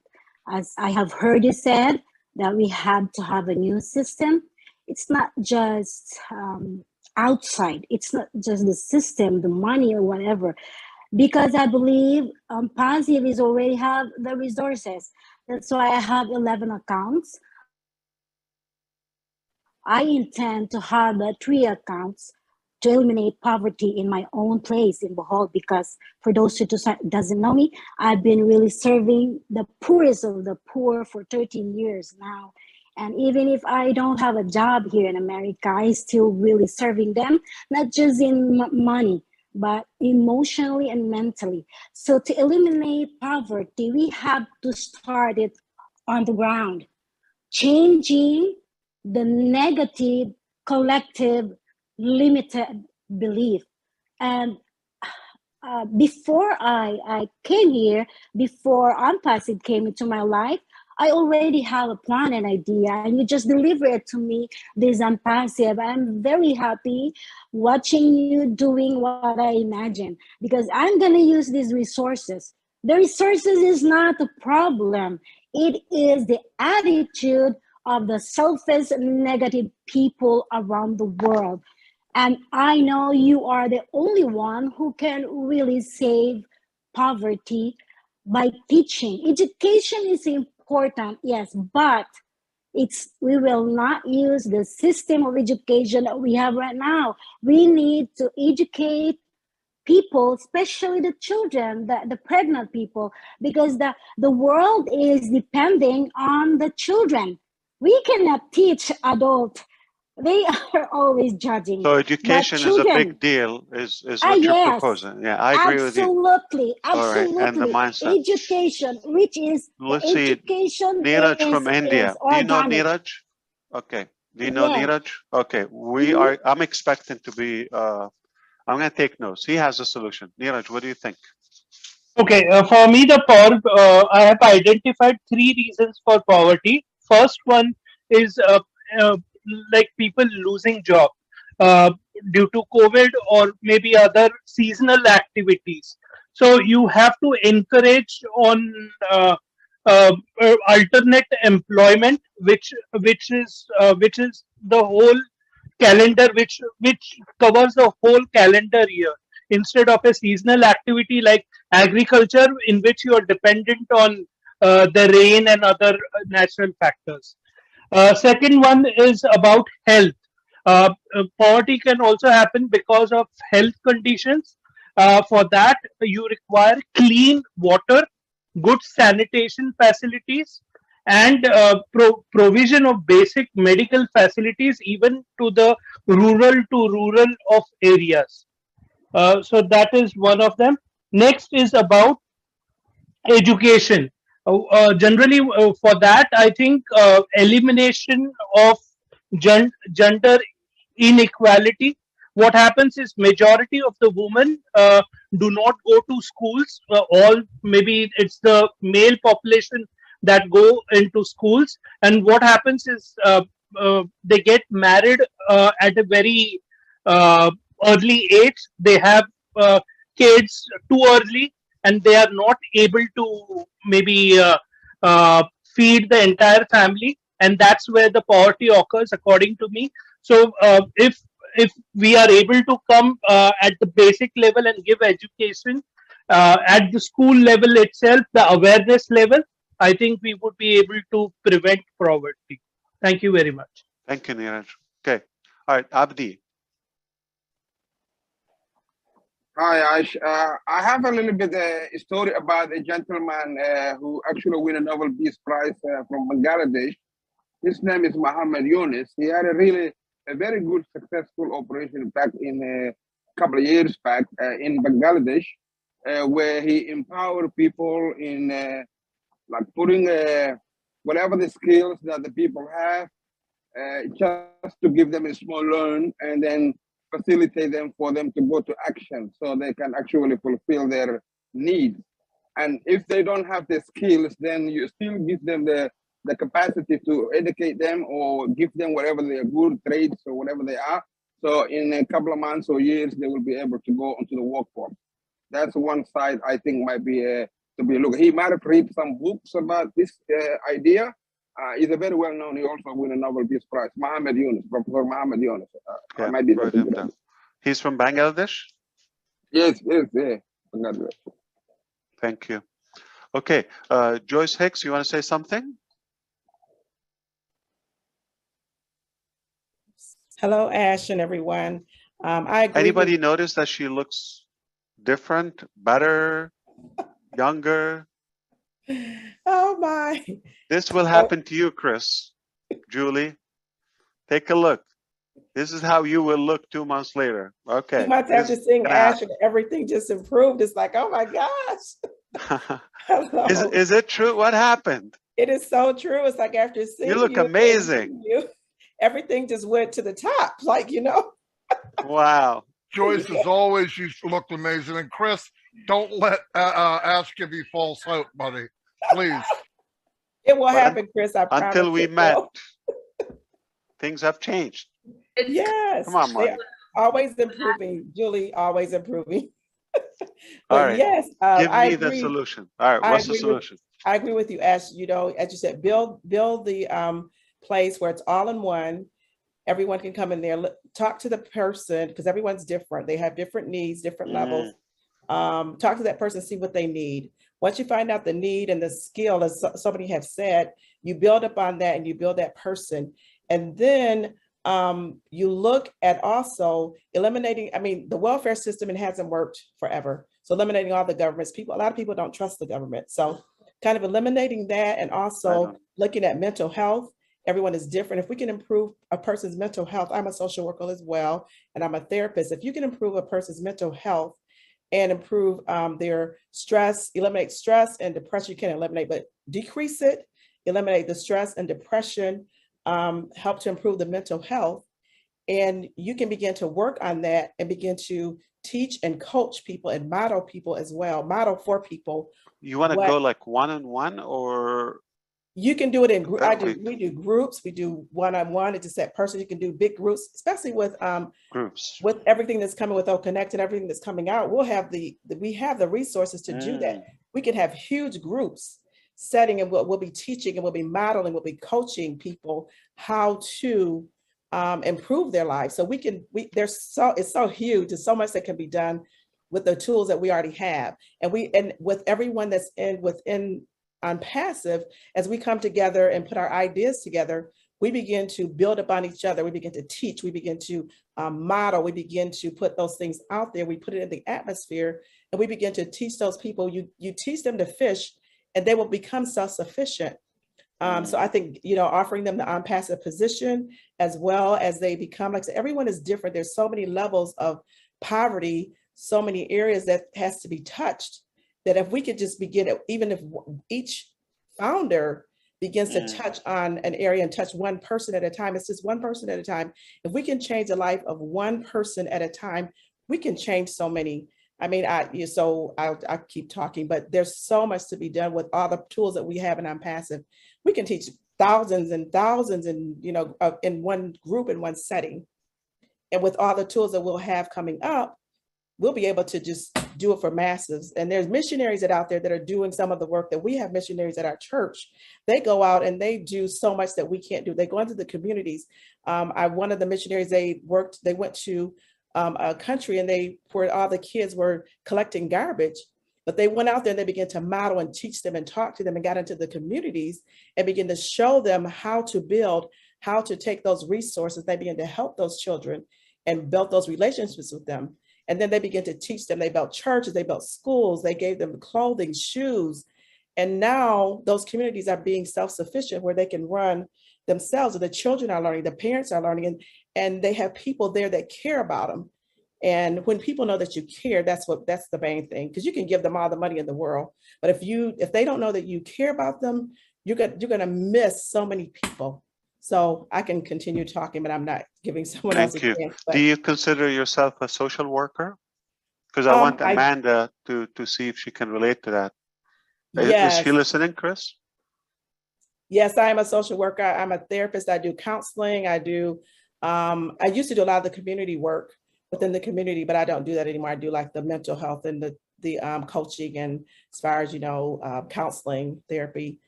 As I have heard you said, that we have to have a new system. It's not just outside. It's not just the system, the money or whatever, because I believe Onpassive is already have the resources. That's why I have 11 accounts. I intend to have 3 accounts to eliminate poverty in my own place in Bohol, because for those who doesn't know me, I've been really serving the poorest of the poor for 13 years now. And even if I don't have a job here in America, I still really serving them, not just in money, but emotionally and mentally. So to eliminate poverty, we have to start it on the ground, changing the negative collective limited belief. And before I came here, before Onpassive came into my life, I already have a plan and idea, and you just deliver it to me, this Onpassive. I'm very happy watching you doing what I imagine, because I'm going to use these resources. The resources is not the problem. It is the attitude of the selfish negative people around the world. And I know you are the only one who can really save poverty by teaching. Education is important, yes, but we will not use the system of education that we have right now. We need to educate people, especially the children, the pregnant people, because the world is depending on the children. We cannot teach adults. They are always judging. So education is a big deal, is what you're proposing. Yeah, I agree with you. Absolutely. All right, and the mindset. Education, which is Let's see, Neeraj from India. Do you know Neeraj? Okay. Do you know Neeraj? Okay. I'm expecting to be, I'm going to take notes. He has a solution. Neeraj, what do you think? Okay, for me, I have identified 3 reasons for poverty. First one is like people losing job due to COVID or maybe other seasonal activities. So you have to encourage on alternate employment, which is the whole calendar, which covers the whole calendar year, instead of a seasonal activity like agriculture, in which you are dependent on the rain and other natural factors. Second one is about health. Poverty can also happen because of health conditions. For that, you require clean water, good sanitation facilities, and provision of basic medical facilities, even to the rural of areas. So that is one of them. Next is about education. Generally, for that, I think elimination of gender inequality. What happens is majority of the women do not go to schools. Maybe it's the male population that go into schools, and what happens is they get married at a very early age. They have kids too early, and they are not able to maybe feed the entire family, and that's where the poverty occurs, according to me. So if we are able to come at the basic level and give education at the school level itself, the awareness level, I think we would be able to prevent poverty. Thank you very much. Thank you, Neeraj. Okay. All right, Abdi. Hi, Ash. I have a little bit story about a gentleman who actually won a Nobel Peace Prize from Bangladesh. His name is Mohammad Yunus. He had a very good, successful operation back in a couple of years back in Bangladesh, where he empowered people in like putting whatever the skills that the people have, just to give them a small loan and then facilitate them for them to go to action so they can actually fulfill their needs. And if they don't have the skills, then you still give them the the capacity to educate them or give them whatever their good trades or whatever they are. So in a couple of months or years, they will be able to go into the workforce. That's one side I think might be to be looked. He might have read some books about this idea. He's a very well known. He also won a Nobel Peace Prize. Mohammad Yunus, Professor Mohammad Yunus. Yeah, might be wrote him down. He's from Bangladesh? Yes, yeah. Bangladesh. Thank you. Okay, Joyce Hicks, you want to say something? Hello, Ash and everyone. I agree. Anybody notice that she looks different, better, younger? Oh my. This will happen to you, Chris, Julie. Take a look. This is how you will look 2 months later. Okay. You must have to sing gonna Ash and everything just improved. It's like, oh my gosh. Is it true? What happened? It is so true. It's like after seeing You look amazing. Everything just went to the top. Like, you know. Wow. Joyce, as always, you looked amazing. And Chris, don't let Ash give you false hope, buddy. Please. It will happen, Chris. I promise. Until we met, things have changed. Yes. Come on, Mark. Always improving, Julie. Always improving. All right. Yes, give I me agree. the solution. All right. What's the solution? I agree with you, Ash. You know, as you said, build the place where it's all in one. Everyone can come in there, talk to the person, because everyone's different. They have different needs, different levels. Talk to that person, see what they need. Once you find out the need and the skill, as somebody have said, you build upon that and you build that person. And then you look at also eliminating, I mean, the welfare system, it hasn't worked forever. So eliminating all the governments, a lot of people don't trust the government. So kind of eliminating that, and also looking at mental health. Everyone is different. If we can improve a person's mental health, I'm a social worker as well, and I'm a therapist. If you can improve a person's mental health and improve their stress, eliminate stress and depression, you can eliminate, but decrease it, eliminate the stress and depression, help to improve the mental health. And you can begin to work on that and begin to teach and coach people and model people as well, model for people. You want to go like one-on-one, or? You can do it in groups. We do groups, we do one-on-one. It's just that person. You can do big groups, especially with groups. With everything that's coming with OConnect and everything that's coming out. We have the resources to do that. We can have huge groups setting, and we'll be teaching and we'll be modeling, we'll be coaching people how to improve their lives. So it's so huge. There's so much that can be done with the tools that we already have, and with everyone that's within Onpassive, as we come together and put our ideas together, we begin to build upon each other. We begin to teach, we begin to model, we begin to put those things out there. We put it in the atmosphere, and we begin to teach those people. You teach them to fish, and they will become self-sufficient. So I think, offering them the Onpassive position, as well as they become, like I said, everyone is different. There's so many levels of poverty, so many areas that has to be touched, that if we could just begin, even if each founder begins to touch on an area and touch one person at a time, it's just one person at a time. If we can change the life of one person at a time, we can change so many. I mean, I'll keep talking, but there's so much to be done with all the tools that we have in Onpassive. We can teach thousands and thousands in one group, in one setting. And with all the tools that we'll have coming up, we'll be able to just do it for masses. And there's missionaries out there that are doing some of the work that we have. Missionaries at our church, they go out and they do so much that we can't do. They go into the communities. One of the missionaries, they went to a country, and where all the kids were collecting garbage, but they went out there and they began to model and teach them and talk to them, and got into the communities and began to show them how to build, how to take those resources. They began to help those children and build those relationships with them. And then they began to teach them. They built churches, they built schools, they gave them clothing, shoes. And now those communities are being self-sufficient, where they can run themselves, and the children are learning, the parents are learning, and they have people there that care about them. And when people know that you care, that's the main thing, because you can give them all the money in the world, but if they don't know that you care about them, you're gonna miss so many people. So I can continue talking, but I'm not giving someone else a chance. Do you consider yourself a social worker? Because I want Amanda to see if she can relate to that. Is she listening, Chris? Yes, I am a social worker. I'm a therapist. I do counseling. I used to do a lot of the community work within the community, but I don't do that anymore. I do like the mental health and the coaching, and as far as, counseling, therapy.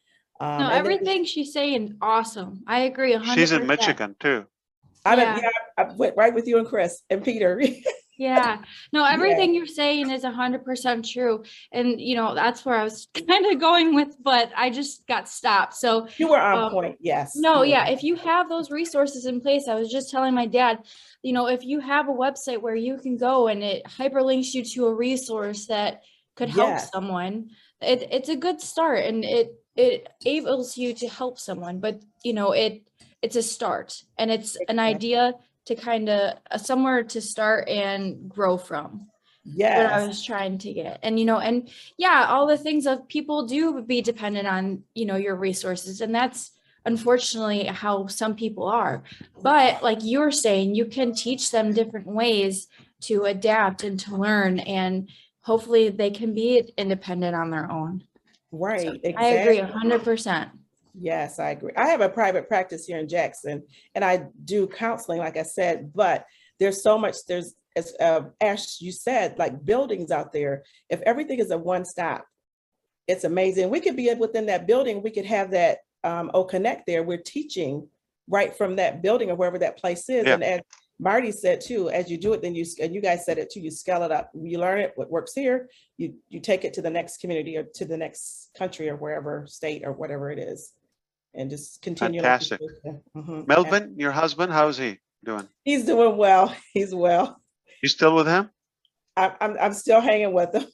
No, And then everything she's saying, awesome. I agree 100%. She's in Michigan too. I went right with you and Chris and Peter. Yeah, no, everything you're saying is 100% true. And, that's where I was kind of going with, but I just got stopped. So you were on point. Yes. No, yeah. If you have those resources in place, I was just telling my dad, if you have a website where you can go and it hyperlinks you to a resource that could help someone, it's a good start, and it enables you to help someone. But, it's a start, and it's an idea to kind of somewhere to start and grow from. Yeah, what I was trying to get. And, and yeah, all the things of people do be dependent on, your resources. And that's unfortunately how some people are. But like you're saying, you can teach them different ways to adapt and to learn, and hopefully they can be independent on their own. Right. So exactly. I agree 100%. Yes, I agree. I have a private practice here in Jackson, and I do counseling, like I said, but there's so much, as Ash, you said, like buildings out there. If everything is a one-stop, it's amazing. We could be within that building. We could have that Connect there. We're teaching right from that building or wherever that place is. Yeah. And as Marty said too, as you do it, then and you guys said it too, you scale it up. You learn it, what works here, you take it to the next community or to the next country or wherever, state or whatever it is, and just continue. Fantastic. Melvin, your husband, how's he doing? He's doing well. He's well. You still with him? I'm still hanging with him.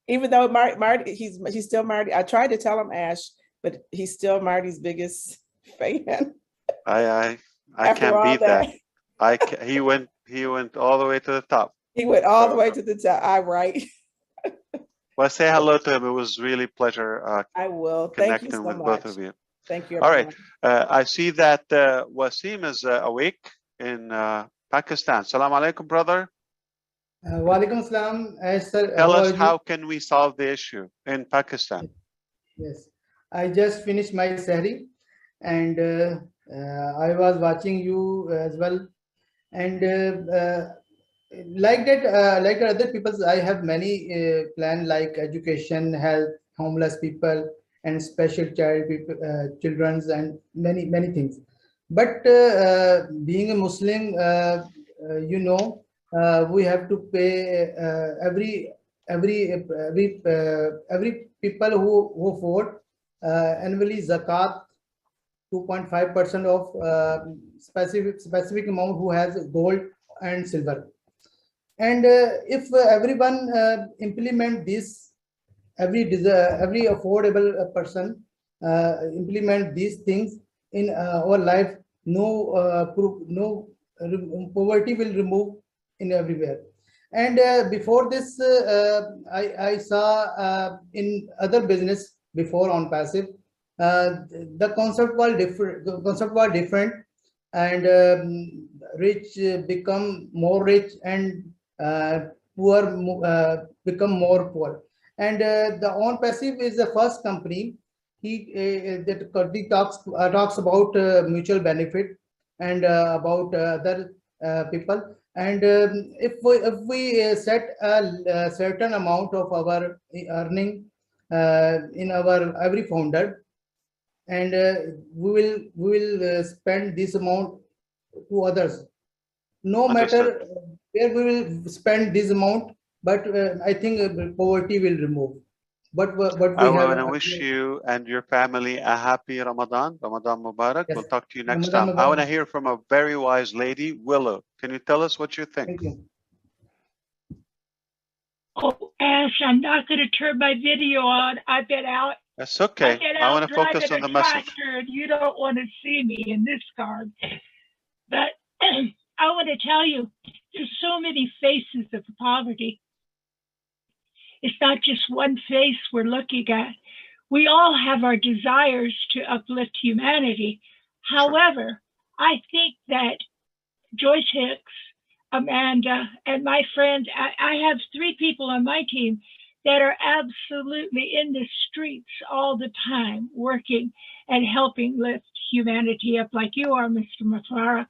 Even though Marty, he's still Marty. I tried to tell him, Ash, but he's still Marty's biggest fan. I can't beat that. He went all the way to the top. He went all the way to the top. I'm right. Well, say hello to him. It was really a pleasure. I will. Connecting Thank you so with much. both of you. Thank you. All right. I see that Wasim is awake in Pakistan. Salam alaikum, brother. Walaikum salam. Sir, Tell us, how can we solve the issue in Pakistan? Yes, I just finished my sehri, and I was watching you as well. And like that other people, I have many plans like education, health, homeless people, and special child people, children's, and many things. But being a Muslim, we have to pay every people who vote annually zakat 2.5% of specific amount who has gold and silver. And if everyone implement this, every affordable person implement these things in our life, no poverty will remove in everywhere. And before this, I saw in other business before Onpassive, the concept was different, and rich become more rich, and poor become more poor. And the Onpassive is the first company that talks about mutual benefit and about other people. And if we set a certain amount of our earning in our every founder, and we will spend this amount to others, no matter where we will spend this amount, but I think poverty will remove. But I want to wish you and your family a happy Ramadan Mubarak. Yes. We'll talk to you next time. I want to hear from a very wise lady, Willow. Can you tell us what you think? Thank you. Oh, Ash, I'm not going to turn my video on. I've been out. That's okay. I want to focus on the message. And you don't want to see me in this garb. But I want to tell you, there's so many faces of poverty. It's not just one face we're looking at. We all have our desires to uplift humanity. However, I think that Joyce Hicks, Amanda, and my friend, I have 3 people on my team. that are absolutely in the streets all the time, working and helping lift humanity up like you are, Mr. Mufareh.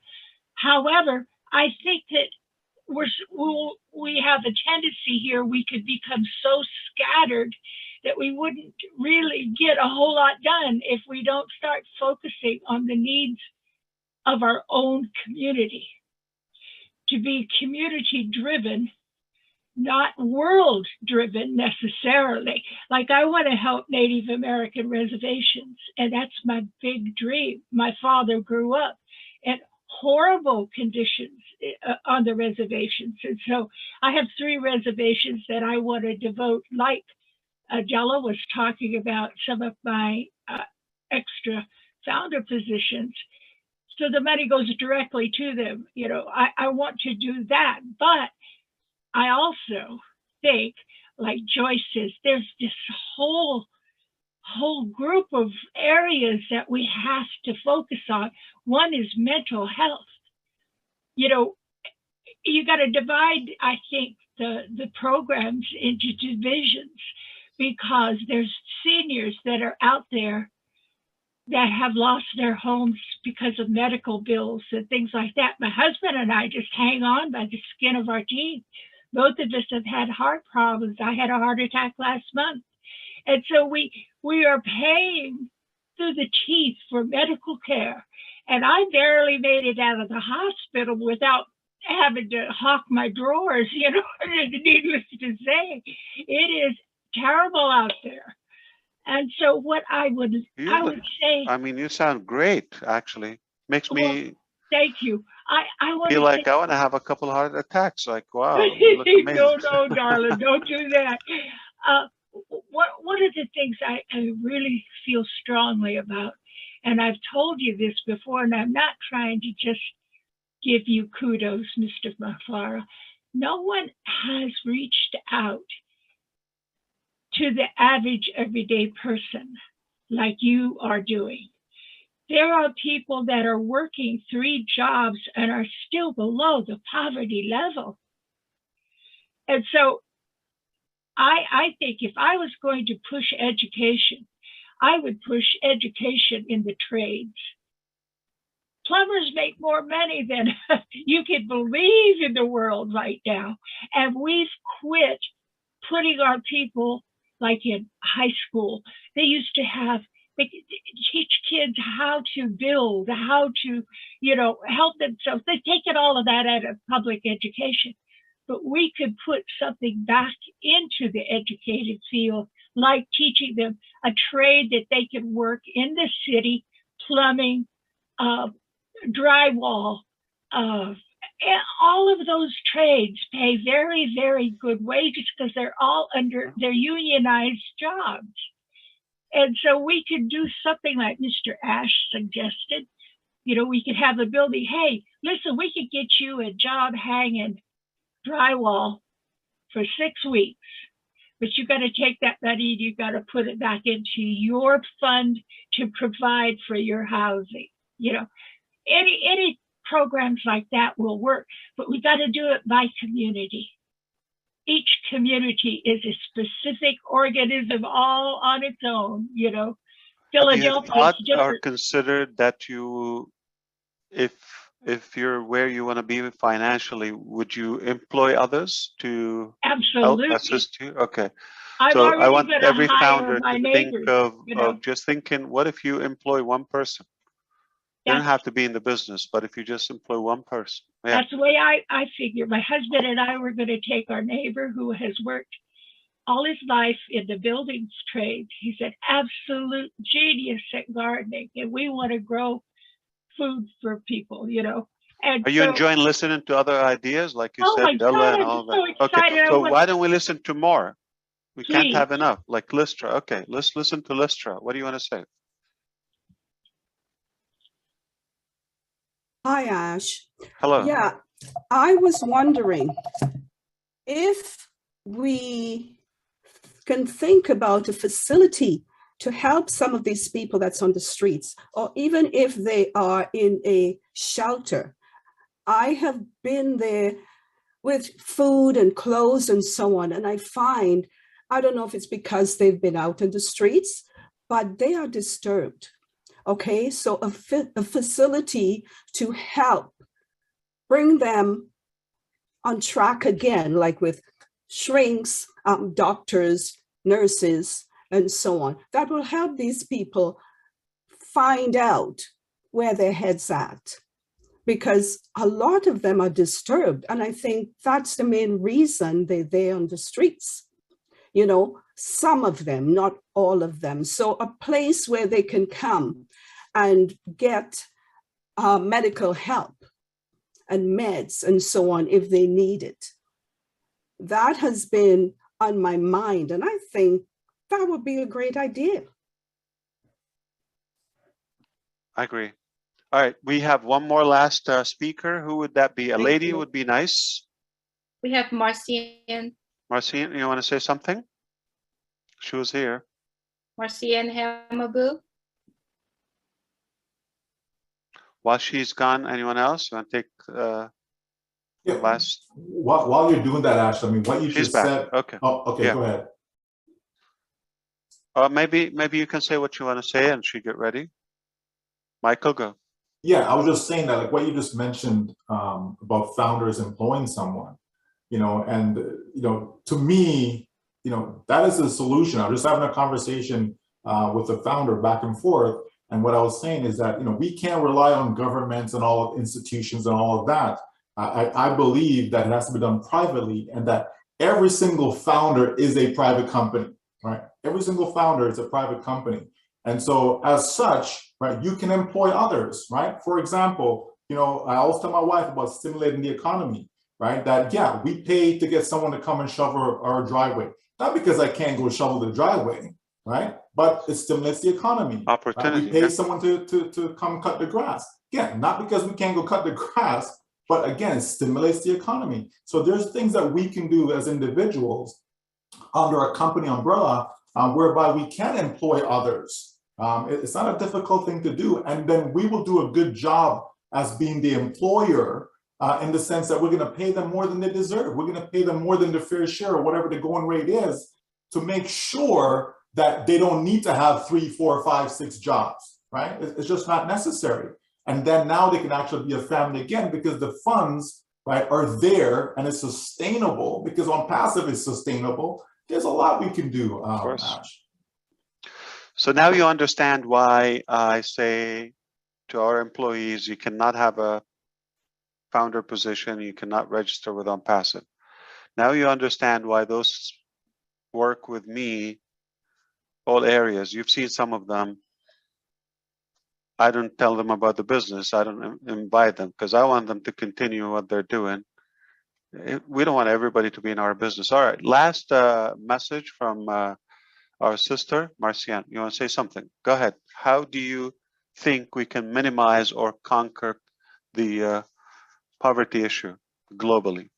However, I think that we have a tendency here, we could become so scattered that we wouldn't really get a whole lot done if we don't start focusing on the needs of our own community. To be community driven, not world driven necessarily. Like, I want to help Native American reservations, and that's my big dream. My father grew up in horrible conditions on the reservations. And so I have 3 reservations that I want to devote, like Adela was talking about, some of my extra founder positions. So the money goes directly to them. You know, I want to do that. But I also think, like Joyce says, there's this whole group of areas that we have to focus on. One is mental health. You know, you got to divide, I think, the programs into divisions, because there's seniors that are out there that have lost their homes because of medical bills and things like that. My husband and I just hang on by the skin of our teeth. Both of us have had heart problems. I had a heart attack last month. And so we are paying through the teeth for medical care. And I barely made it out of the hospital without having to hawk my drawers, you know, needless to say. It is terrible out there. And so what I would say, I mean, you sound great, actually. Makes me thank you. I want feel to like say, I want to have a couple heart attacks. Like, wow, you look amazing. no, darling, don't do that. One of the things I really feel strongly about, and I've told you this before, and I'm not trying to just give you kudos, Mr. Mufareh. No one has reached out to the average everyday person like you are doing. There are people that are working 3 jobs and are still below the poverty level. And so I think if I was going to push education, I would push education in the trades. Plumbers make more money than you can believe in the world right now. And we've quit putting our people, like in high school, they used to teach kids how to build, how to, you know, help themselves. They've taken all of that out of public education. But we could put something back into the educated field, like teaching them a trade that they can work in the city, plumbing, drywall, all of those trades pay very, very good wages because they're all they're unionized jobs. And so we could do something like Mr. Ash suggested. You know, we could have a building, hey, listen, we could get you a job hanging drywall for 6 weeks, but you got to take that money and you got to put it back into your fund to provide for your housing. You know, any programs like that will work, but we got to do it by community. Each community is a specific organism all on its own, you know. Philadelphia Have you thought or considered that you, if you're where you want to be financially, would you employ others to help assist you? Okay. So I want every founder to think of just thinking, what if you employ one person? You don't have to be in the business, but if you just employ one person. Yeah. That's the way I figure. My husband and I were going to take our neighbor who has worked all his life in the buildings trade. He's an absolute genius at gardening, and we want to grow food for people, you know. And are you enjoying listening to other ideas, like you said, Della and all that? So okay, so why don't we listen to more? We can't Please. have enough, like Lystra. Okay, let's listen to Lystra. What do you want to say? Hi, Ash. Hello. Yeah, I was wondering if we can think about a facility to help some of these people that's on the streets, or even if they are in a shelter. I have been there with food and clothes and so on, and I find I don't know if it's because they've been out in the streets, but they are disturbed. Okay, so a facility to help bring them on track again, like with shrinks, doctors, nurses, and so on. That will help these people find out where their head's at, because a lot of them are disturbed. And I think that's the main reason they're there on the streets. You know, some of them, not all of them. So a place where they can come and get medical help and meds and so on if they need it. That has been on my mind, and I think that would be a great idea. I agree. All right, we have one more last speaker. Who would that be? A Thank lady you. would be nice. We have Marcian. Marcine, you want to say something? She was here. Marcian Hamabu. While she's gone, anyone else? You want to take last? While you're doing that, Ash, I mean, what you She's just back. said. Okay. Oh, okay, Yeah. go ahead. Maybe you can say what you want to say and she get ready. Michael, go. Yeah, I was just saying that, like what you just mentioned about founders employing someone, you know, and, you know, to me, you know, that is the solution. I was just having a conversation with the founder back and forth. And what I was saying is that, you know, we can't rely on governments and all institutions and all of that. I believe that it has to be done privately, and that every single founder is a private company, right? Every single founder is a private company. And so as such, right, you can employ others, right? For example, you know, I always tell my wife about stimulating the economy, right? That, yeah, we pay to get someone to come and shovel our driveway. Not because I can't go shovel the driveway, right? But it stimulates the economy. Opportunity. Right? We pay someone to come cut the grass. Again, not because we can't go cut the grass, but again, it stimulates the economy. So there's things that we can do as individuals under a company umbrella whereby we can employ others. It's not a difficult thing to do. And then we will do a good job as being the employer in the sense that we're going to pay them more than they deserve. We're going to pay them more than their fair share or whatever the going rate is to make sure that they don't need to have 3, 4, 5, 6 jobs, right? It's just not necessary. And then now they can actually be a family again because the funds, right, are there and it's sustainable because Onpassive is sustainable. There's a lot we can do, Ash. So now you understand why I say to our employees, you cannot have a founder position, you cannot register with Onpassive. Now you understand why those work with me, all areas. You've seen some of them. I don't tell them about the business. I don't invite them because I want them to continue what they're doing. We don't want everybody to be in our business. All right, last message from our sister, Marcian. You want to say something? Go ahead. How do you think we can minimize or conquer the poverty issue globally?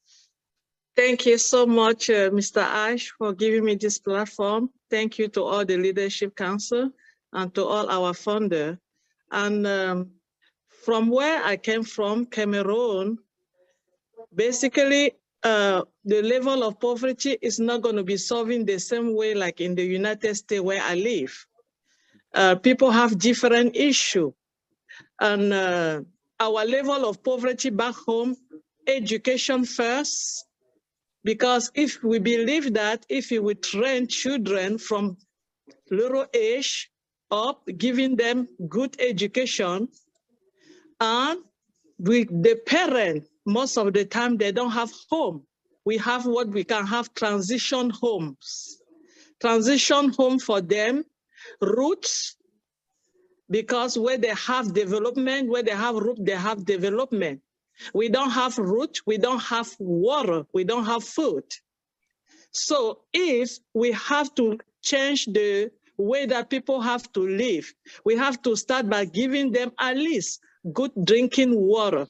Thank you so much, Mr. Ash, for giving me this platform. Thank you to all the Leadership Council and to all our funders. And from where I came from, Cameroon, basically, the level of poverty is not going to be solving the same way like in the United States where I live. People have different issues. And our level of poverty back home, education first, because if we believe that if we train children from little age up, giving them good education, and with the parent, most of the time they don't have home. We have what we can have transition homes. Transition home for them, roots, because where they have development, where they have root, they have development. We don't have root, we don't have water, we don't have food. So if we have to change the way that people have to live, we have to start by giving them at least good drinking water.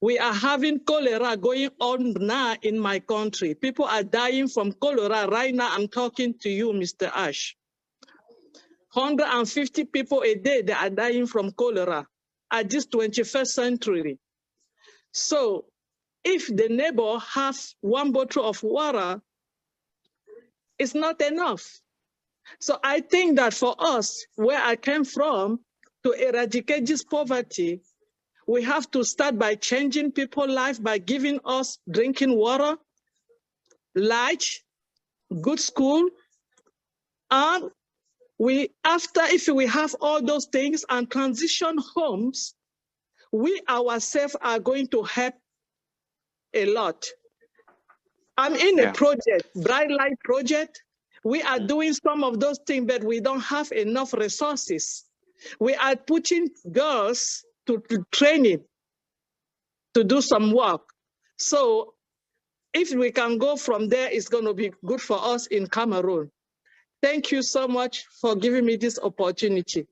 We are having cholera going on now in my country. People are dying from cholera right now. I'm talking to you, Mr. Ash. 150 people a day that are dying from cholera at this 21st century. So if the neighbor has one bottle of water, is not enough. So I think that for us, where I came from, to eradicate this poverty, we have to start by changing people's life, by giving us drinking water, light, good school, and if we have all those things and transition homes, we ourselves are going to help a lot. I'm in a project, Bright Light Project. We are doing some of those things, but we don't have enough resources. We are putting girls to training to do some work. So if we can go from there, it's going to be good for us in Cameroon. Thank you so much for giving me this opportunity.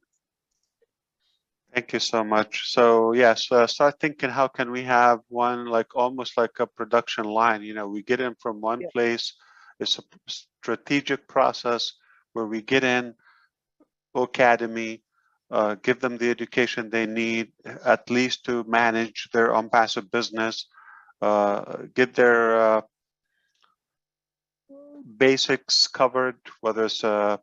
Thank you so much. So yes, start thinking, how can we have one, like almost like a production line? You know, we get in from one place. It's a strategic process where we get in, academy, give them the education they need, at least to manage their Onpassive business, get their basics covered, whether it's a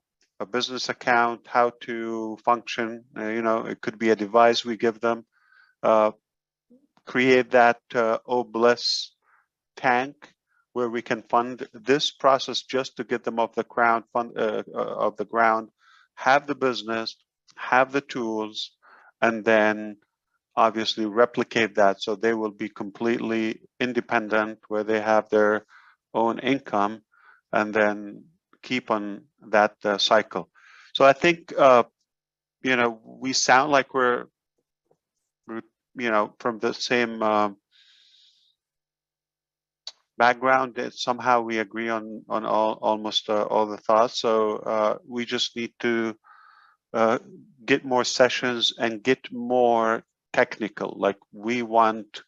business account, how to function. You know, it could be a device we give them. Create that Obliss tank where we can fund this process just to get them off the ground, have the business, have the tools, and then obviously replicate that so they will be completely independent, where they have their own income, and then keep on that cycle. So I think, you know, we sound like we're you know, from the same background, that somehow we agree on almost all the thoughts. So we just need to get more sessions and get more technical. Like, we want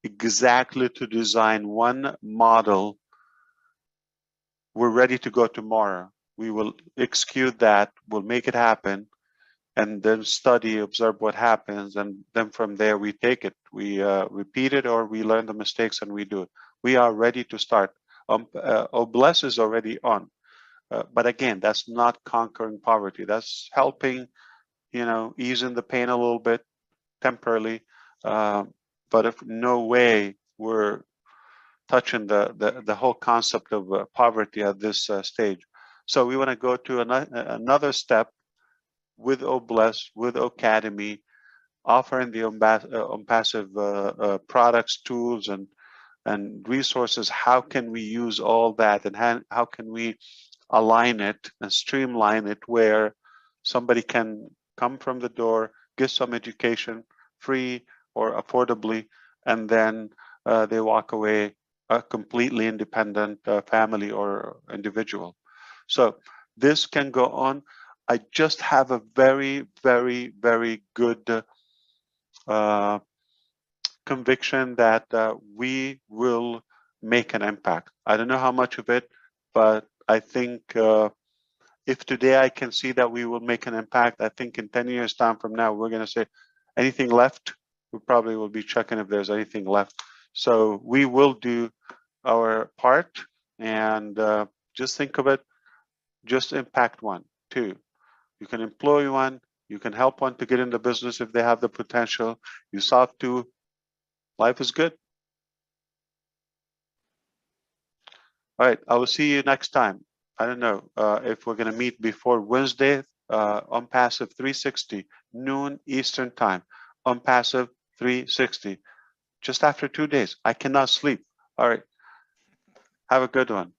exactly to design one model. We're ready to go tomorrow. We will execute that, we'll make it happen, and then study, observe what happens, and then from there we take it. We repeat it, or we learn the mistakes and we do it. We are ready to start. Obliss is already on. But again, that's not conquering poverty. That's helping, you know, easing the pain a little bit temporarily. But if no way we're touching the whole concept of poverty at this stage. So we want to go to another step with Obliss, with Academy, offering the Onpassive products, tools, and resources. How can we use all that, and how can we align it and streamline it where somebody can come from the door, get some education, free or affordably, and then they walk away a completely independent family or individual. So this can go on. I just have a very, very, very good conviction that we will make an impact. I don't know how much of it, but I think if today I can see that we will make an impact, I think in 10 years time from now, we're going to say, anything left? We probably will be checking if there's anything left. So we will do our part, and just think of it, just impact one, two. You can employ one, you can help one to get into business if they have the potential. You solve two, life is good. All right, I will see you next time. I don't know if we're going to meet before Wednesday, Onpassive 360, noon Eastern time. Onpassive 360, just after 2 days. I cannot sleep. All right, have a good one.